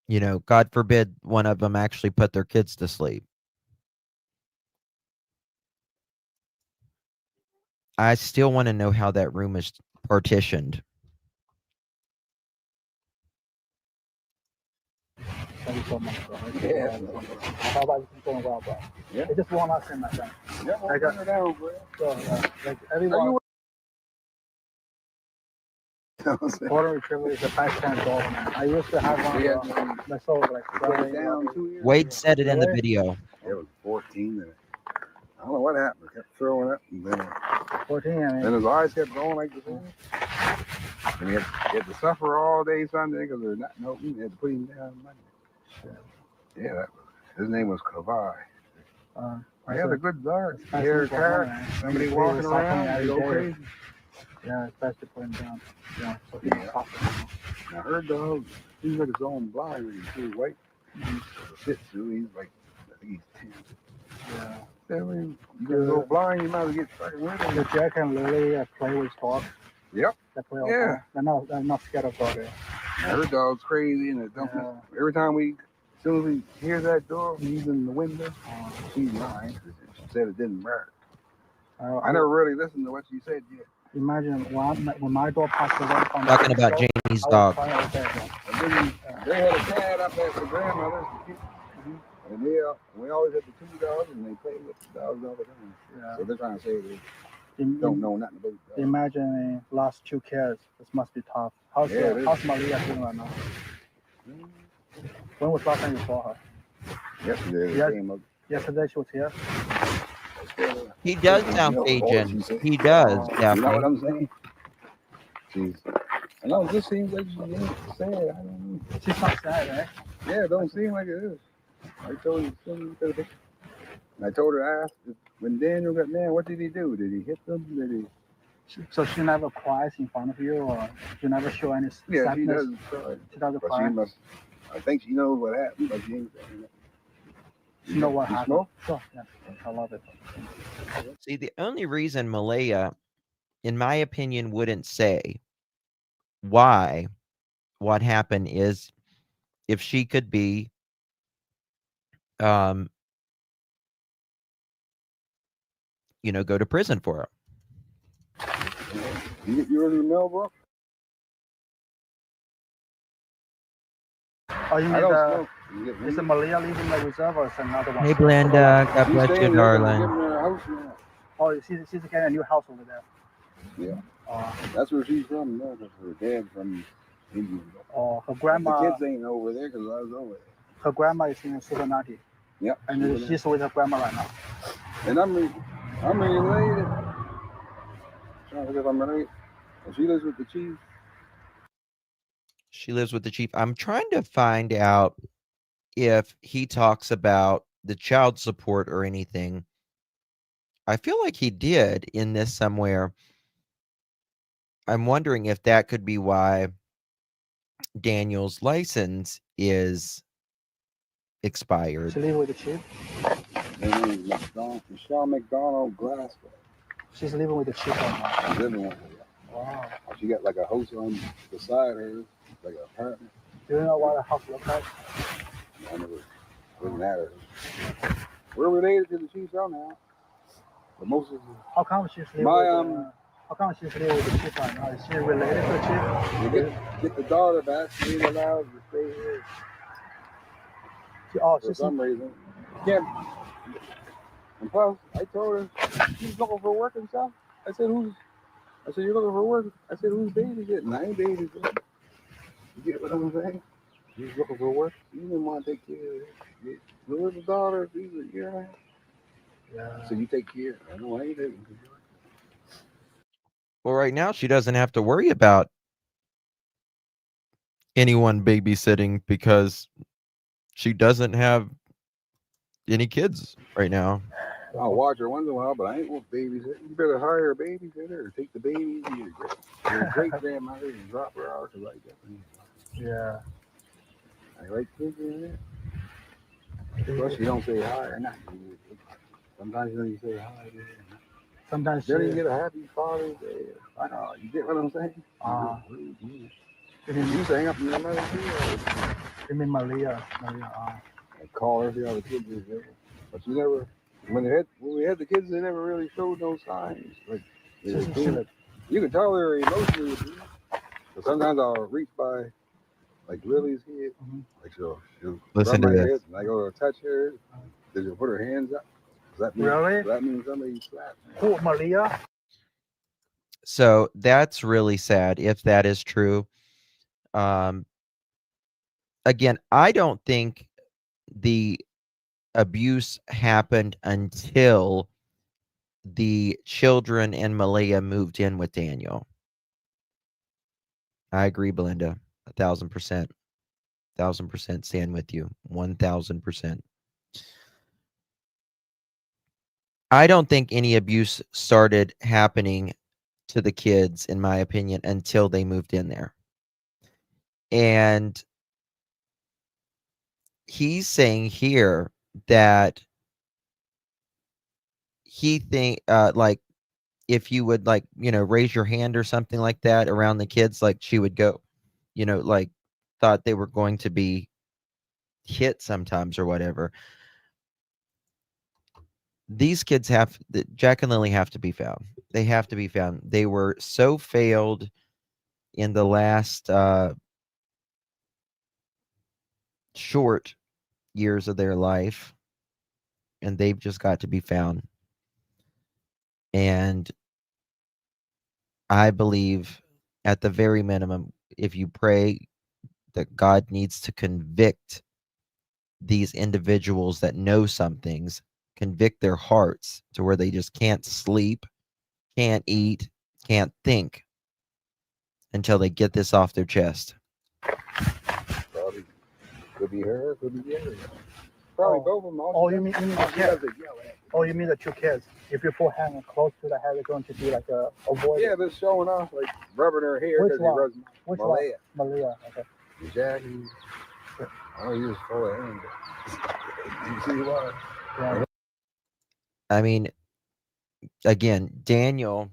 You know, God forbid one of them actually put their kids to sleep. I still want to know how that room is partitioned. Thank you so much, bro. Yeah. How about you going well, bro? Yeah. It's just one last thing, my friend. Yeah, I got- her down, bro. So, like everyone, Golden Retriever is a Pakistan dog, man. I used to have one Yeah, of them. I sold like put it Friday. down 2 years Wade ago. said it in the Really? video. It was 14. And I don't know what happened. It kept throwing up. And then 14, I mean. his eyes kept going like this. And he had to suffer all day Sunday because there's nothing open. They had to put him down Monday. Yeah, his name was Kavai. I had a good guard. That's Hair what car. man. Somebody He walking was around. suffering They every go day. crazy. Yeah, it's best to put him down. Yeah, so he's Yeah. suffering. Now her dog, he's like his own blind. When he's too white. Shih Tzu, he's like, I think he's 10. Yeah. I mean, you gonna go blind, you might as well get fucking with him. The Jack and Lily play with dogs. Yep. They play all Yeah. time. They're not scared of dogs. Her dog's crazy and it don't. Yeah. Every time as soon as we hear that door, he's in the window. She's lying. She said it didn't bark. I never really listened to what she said yet. Imagine when my dog passed away from Talking about James. Jamie's dog. And then they had a cat up at the grandmother's. And we always had the 2 dogs and they played with the dogs all the time. Yeah. So they're trying to say that don't know nothing about that. Imagine lost 2 kids. This must be tough. How's Yeah, it is. how's Maria doing right now? When was last time you saw her? Yesterday, Yeah. they came up. Yesterday she was here. He does sound Cajun. He does, You know what Daphne. I'm saying? I know, it just seems like she ain't sad. I don't know. She's not sad, right? Yeah, it don't seem like it is. I told you, and I told her, I asked, when Daniel got mad, what did he do? Did he hit them? Did he? So she never cries in front of you, or you never show any Yeah, sadness? she doesn't cry. She doesn't But cry. she must, I think she knows what happened, but she ain't saying it. You know what You happened? smoke? Sure, yeah. I love it. See, the only reason Malaya, in my opinion, wouldn't say why what happened is if she could be go to prison for it. You get yours in the mailbox? Oh, you I mean don't the? smoke. You get Is it Malia leaving the reserve, or is it another one? Hey, Glenda, God She's bless you, staying there 'cause they're darling. giving her a house now. Oh, she's getting a new house over there. Yeah. Oh, That's where she's from. No, that's her dad from Indian. oh, her The grandma. kids ain't over there because I was over there. Her grandma is in Cincinnati. Yep. And she's with her grandma right now. And I'm related. Trying to think if I'm related. And she lives with the chief. She lives with the chief. I'm trying to find out if he talks about the child support or anything. I feel like he did in this somewhere. I'm wondering if that could be why Daniel's license is expired. She lives with the chief. Her name is Michelle McDonald Glasgow. She's living with the chief right now. She's living with her. Wow. She got like a house on beside her, like an apartment. Do you know what the house looks like? I never wasn't at her. We're related to the chief somehow. But most of the How come she's living how come she's living with the chief right now? Is she related to the chief? you get the daughter back, she ain't allowed to stay here for She's some reason. Can't. And plus, I told her she's looking for work and stuff. I said, you're looking for work? I said, who's babysitting? I ain't babysitting. You get what I'm saying? She's looking for work. You didn't want to take care of it. The little daughter, she's a year and a half. Yeah. So you take care. I know I ain't taking care. Well, right now she doesn't have to worry about anyone babysitting because she doesn't have any kids right now. I'll watch her once in a while, but I ain't going to babysit. You better hire a babysitter or take the baby to your great grandmother and drop her off like that. Yeah. I like kids in there. Plus, you don't say hi or nothing. Sometimes you don't even say hi. Sometimes Then you get a happy Father's Day. I know. You get what I'm saying? You sang up in your mother too. You mean Malia? I call her, see how the kids is there. But you never, when we had the kids, they never really showed no signs. Like, you can tell they're emotionally abused. But sometimes I'll reach by, like Lily's head. Like she'll Listen rub to my this. head, and I go to touch her. Then she'll put her hands up. Really? That means somebody slapped me. Who, Malia? So that's really sad if that is true. Again, I don't think the abuse happened until the children and Malaya moved in with Daniel. I agree, Belinda. 1,000%. 1,000% stand with you. 1,000%. I don't think any abuse started happening to the kids, in my opinion, until they moved in there. And he's saying here that he like if you would raise your hand or something like that around the kids, like she would go, like thought they were going to be hit sometimes or whatever. These kids Jack and Lily have to be found. They have to be found. They were so failed in the last short years of their life, and they've just got to be found. And I believe at the very minimum, if you pray that God needs to convict these individuals that know some things, convict their hearts to where they just can't sleep, can't eat, can't think until they get this off their chest. Probably could be her, could be the other. Probably both of them. Oh, you mean the kids? Oh, you mean the two kids? If you put hand close to the head, it's going to be like a avoid. Yeah, they're showing off, like rubbing her hair because he rubs Malaya. Malaya, okay. Jackie. Oh, he was full of him. You see why? Yeah. I mean, again, Daniel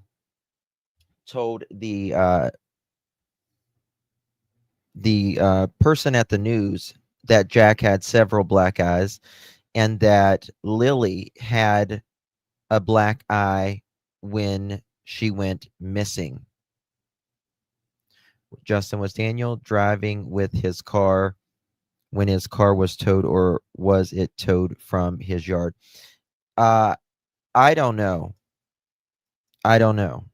told the person at the news that Jack had several black eyes and that Lilly had a black eye when she went missing. Justin, was Daniel driving with his car when his car was towed, or was it towed from his yard? I don't know. I don't know.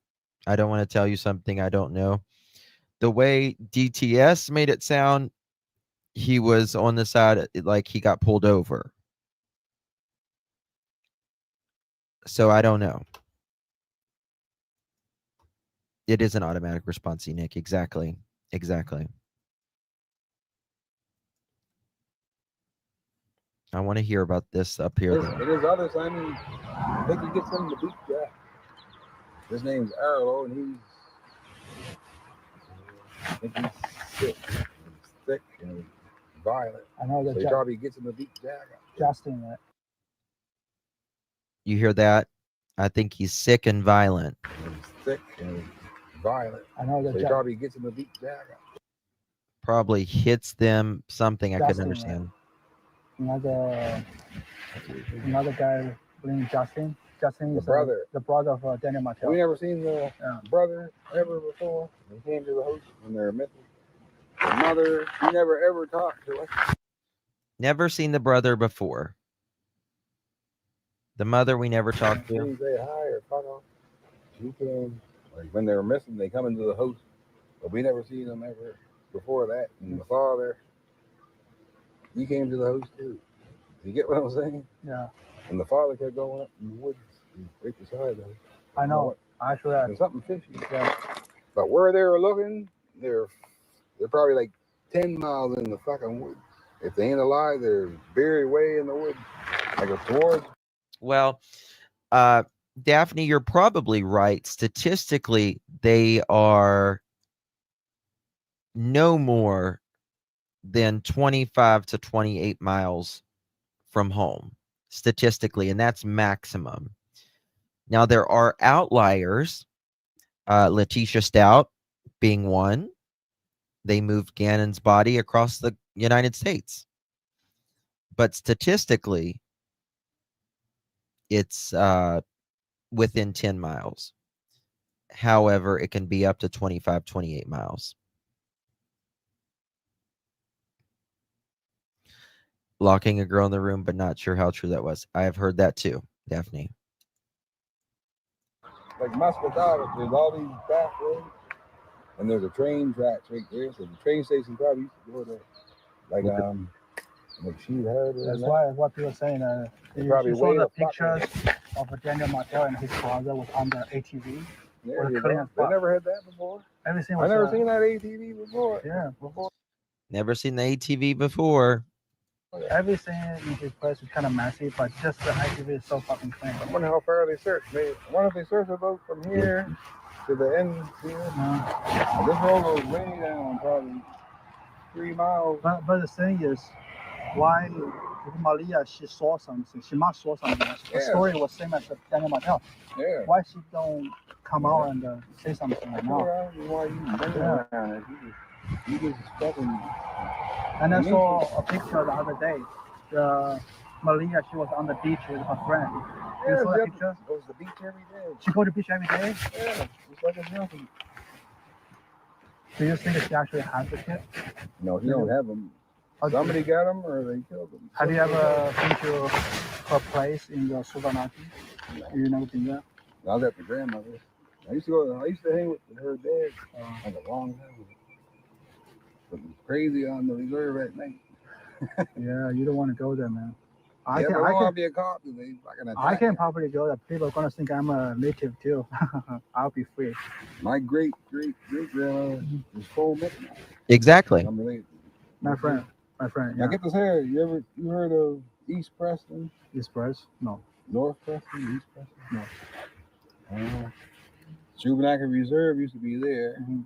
I don't want to tell you something I don't know. The way DTS made it sound, he was on the side, like he got pulled over. So I don't know. It is an automatic response, Nick. Exactly. Exactly. I want to hear about this up here. It is others. I mean, I think he gets him to beat Jack. His name's Arlo, and I think he's sick. He's thick and violent. I know that so he probably gets him to beat Jack. Justin, right? You hear that? I think he's sick and violent. He's thick and violent. I know that so he probably gets him to beat Jack. Probably hits them something I couldn't Justin, understand. Another guy named Justin. Justin is the brother of Daniel Martel. We never seen the brother ever before. He came to the house when they were missing. The mother, he never ever talked to us. Never seen the brother before. The mother we never talked to. She didn't say hi or talk off. She came, like when they were missing, they come into the house. But we never seen them ever before that. And the father, he came to the house too. You get what I'm saying? Yeah. And the father kept going up in the woods right beside them. I know. Actually, there's something fishy. Yeah. But where they were looking, they're probably like 10 miles in the fucking woods. If they ain't alive, they're buried way in the woods, like a towards. Well, Daphne, you're probably right. Statistically, they are no more than 25 to 28 miles from home, statistically, and that's maximum. Now, there are outliers, Letitia Stout being one. They moved Gannon's body across the United States. But statistically, it's within 10 miles. However, it can be up to 25, 28 miles. Locking a girl in the room, but not sure how true that was. I have heard that too, Daphne. Like Muscatine, there's all these back roads, and there's a train tracks right there. So the train station probably used to go there. Like she heard. That's why what people are saying. You saw the pictures of Daniel Martel and his brother was on the ATV. Yeah, I never had that before. Everything was, I never seen that ATV before. Yeah, before. Never seen the ATV before. Everything in this place is kind of messy, but just the ATV is so fucking clean. I wonder how far they search. I wonder if they search about from here to the end here. This road goes way down, probably 3 miles. But the thing is, why Malia, she saw something. She must saw something. The story was same as Daniel Martel. Yeah. Why she don't come out and say something right now? Why you bring it around? You just fucking. And I saw a picture the other day. Malia, she was on the beach with her friend. You saw that picture? Goes to the beach every day. She go to the beach every day? Yeah, it's like a nothing. Do you think she actually has the kid? No, he don't have them. Somebody got them or they killed them. Have you ever been to her place in the Suvanati? You never been there? I was at the grandmother. I used to hang with her dad like a long time ago. But it's crazy on the reserve at night. Yeah, you don't want to go there, man. I don't want to be a cop. I can probably go there. People are gonna think I'm a native too. I'll be free. My great grandma is full Mi'kmaq. Exactly. I'm related. My friend. Now get this here. You heard of East Preston? East Preston? No. North Preston? East Preston? No. Shubenacadie Reserve used to be there. Mm-hmm.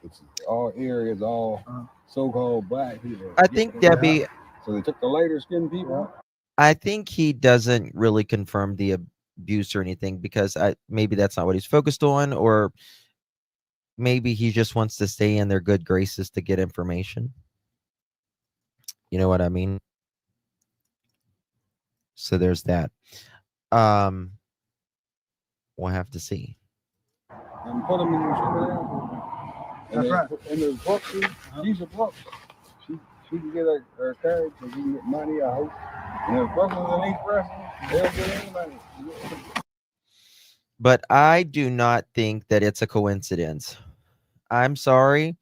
It's all areas, all so-called black people. I think, Debbie. So they took the lighter skinned people. I think he doesn't really confirm the abuse or anything because maybe that's not what he's focused on, or maybe he just wants to stay in their good graces to get information. You know what I mean? So there's that. We'll have to see. And put them in the Shubenacadie. And the books, she's a book. She can get her card so she can get money, I hope. And if Brooklyn's an East Preston, they'll get any money. But I do not think that it's a coincidence. I'm sorry.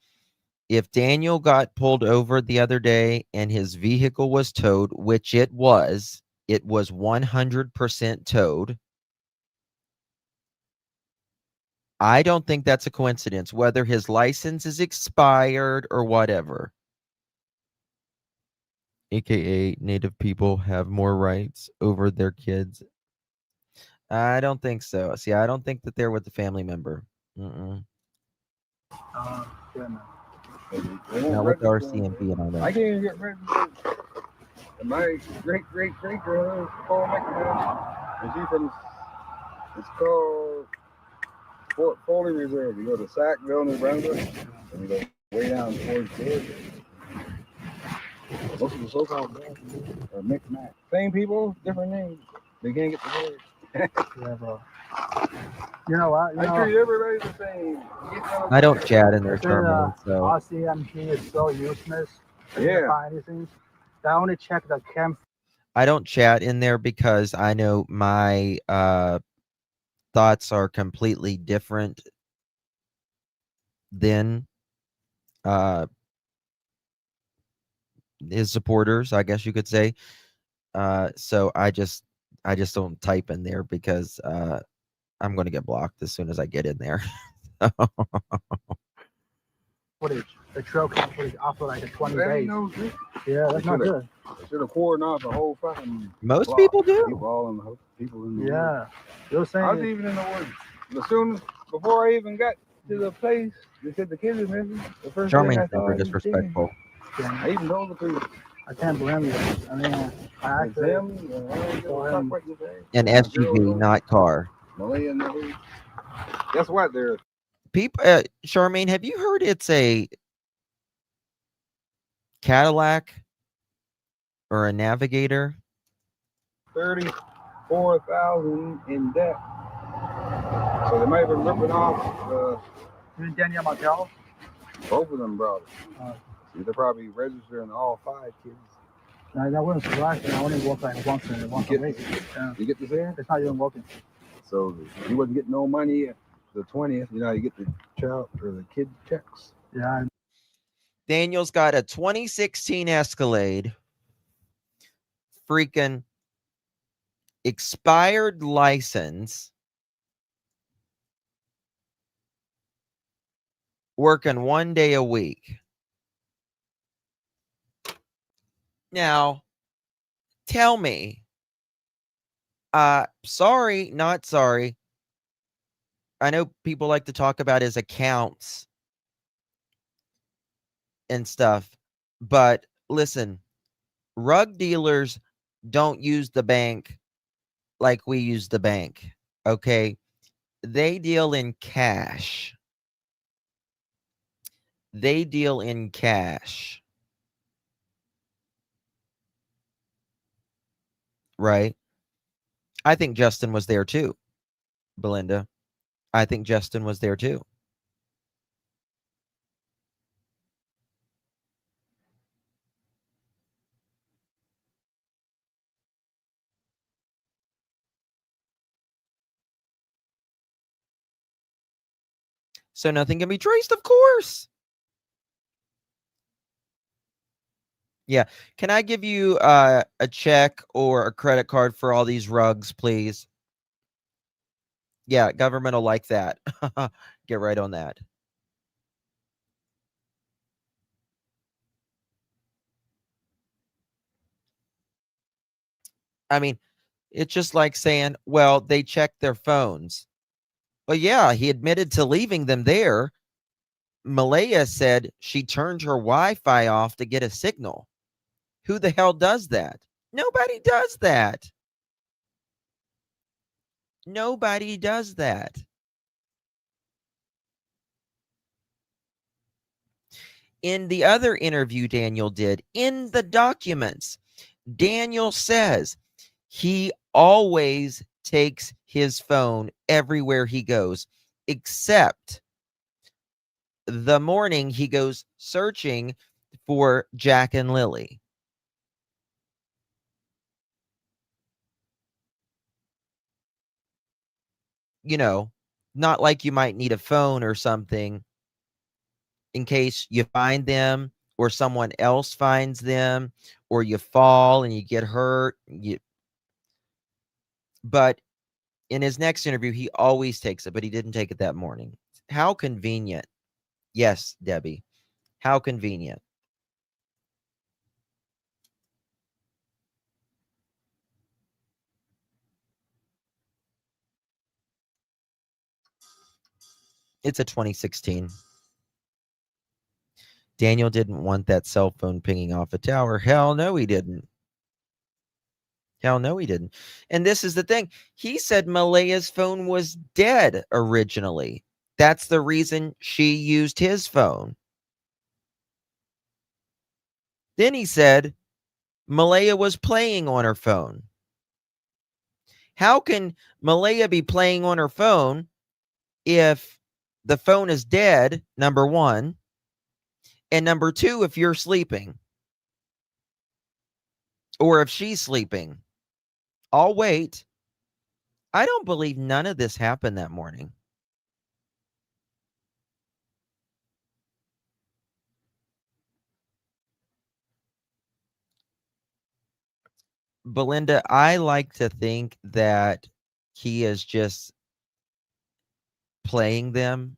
If Daniel got pulled over the other day and his vehicle was towed, which it was 100% towed. I don't think that's a coincidence, whether his license is expired or whatever. AKA Native people have more rights over their kids. I don't think so. See, I don't think that they're with the family member. Yeah, Yeah, man. Not with RCMP and all that. I can't even get registered. My great girl is Paul McNabb, and she's from, it's called Fort Foley Reserve. You go to Sackville, New Brunswick, and you go way down towards Georgia. Most of the so-called black are Mi'kmaq. Same people, different names. They can't get the word. Yeah, bro. You know what? I treat everybody the same. I don't chat in their terminal, so RCMP is so useless. Yeah. Anything. They only check the camp. I don't chat in there because I know my thoughts are completely different than his supporters, I guess you could say. So I just don't type in there because I'm going to get blocked as soon as I get in there. Footage. The trail cam footage after like 20 days. Yeah, that's not good. They should have poured out the whole fucking Most block. people do. People in the Yeah. woods. You're saying I was even in the woods. As soon as, before I even got to the place, they said the kids are missing. The first thing I Charmaine's saw never was disrespectful. I even told the police. I can't blame you. I mean, I It's actually, him, An SUV, not car. Malay and the Guess what? They're People, Charmaine, have you heard it's a Cadillac or a Navigator? 34,000 in debt. So they might have been ripping off Daniel Martel. both of them brothers. They're probably registering all 5 kids. No, that wouldn't surprise me. I only work like once a week. Yeah. You get this here? It's not even working. So he wasn't getting no money at the 20th. You know, you get the child or the kid checks. Yeah. Daniel's got a 2016 Escalade, freaking expired license, working 1 day a week. Now, tell me, sorry, not sorry. I know people like to talk about his accounts and stuff, but listen, rug dealers don't use the bank like we use the bank, okay? They deal in cash. They deal in cash. Right? I think Justin was there too, Belinda. I think Justin was there too. So nothing can be traced, of course. Yeah. Can I give you a check or a credit card for all these rugs, please? Yeah, government will like that. Get right on that. I mean, it's just like saying, well, they checked their phones. Well, yeah, he admitted to leaving them there. Malaya said she turned her Wi-Fi off to get a signal. Who the hell does that? Nobody does that. Nobody does that. In the other interview Daniel did, in the documents, Daniel says he always takes his phone everywhere he goes, except the morning he goes searching for Jack and Lily. You know, not like you might need a phone or something in case you find them or someone else finds them or you fall and you get hurt. But in his next interview, he always takes it, but he didn't take it that morning. How convenient. Yes, Debbie. How convenient. It's a 2016. Daniel didn't want that cell phone pinging off a tower. Hell no, he didn't. Hell no, he didn't. And this is the thing. He said Malaya's phone was dead originally. That's the reason she used his phone. Then he said Malaya was playing on her phone. How can Malaya be playing on her phone if the phone is dead, number one, and number two, if you're sleeping or if she's sleeping? I'll wait. I don't believe none of this happened that morning. Belinda, I like to think that he is just playing them.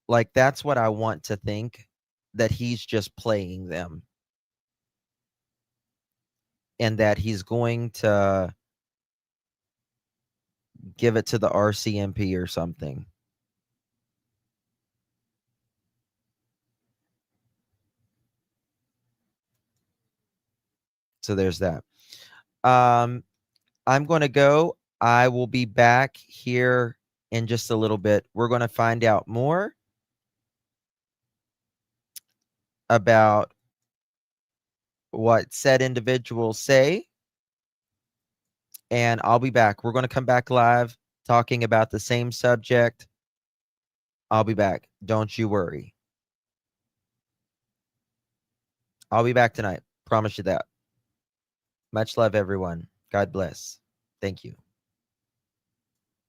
Like, that's what I want to think, that he's just playing them. And that he's going to give it to the RCMP or something. So there's that. I'm going to go. I will be back here in just a little bit. We're going to find out more about what said individuals say. And I'll be back. We're going to come back live talking about the same subject. I'll be back. Don't you worry. I'll be back tonight. Promise you that. Much love, everyone. God bless. Thank you.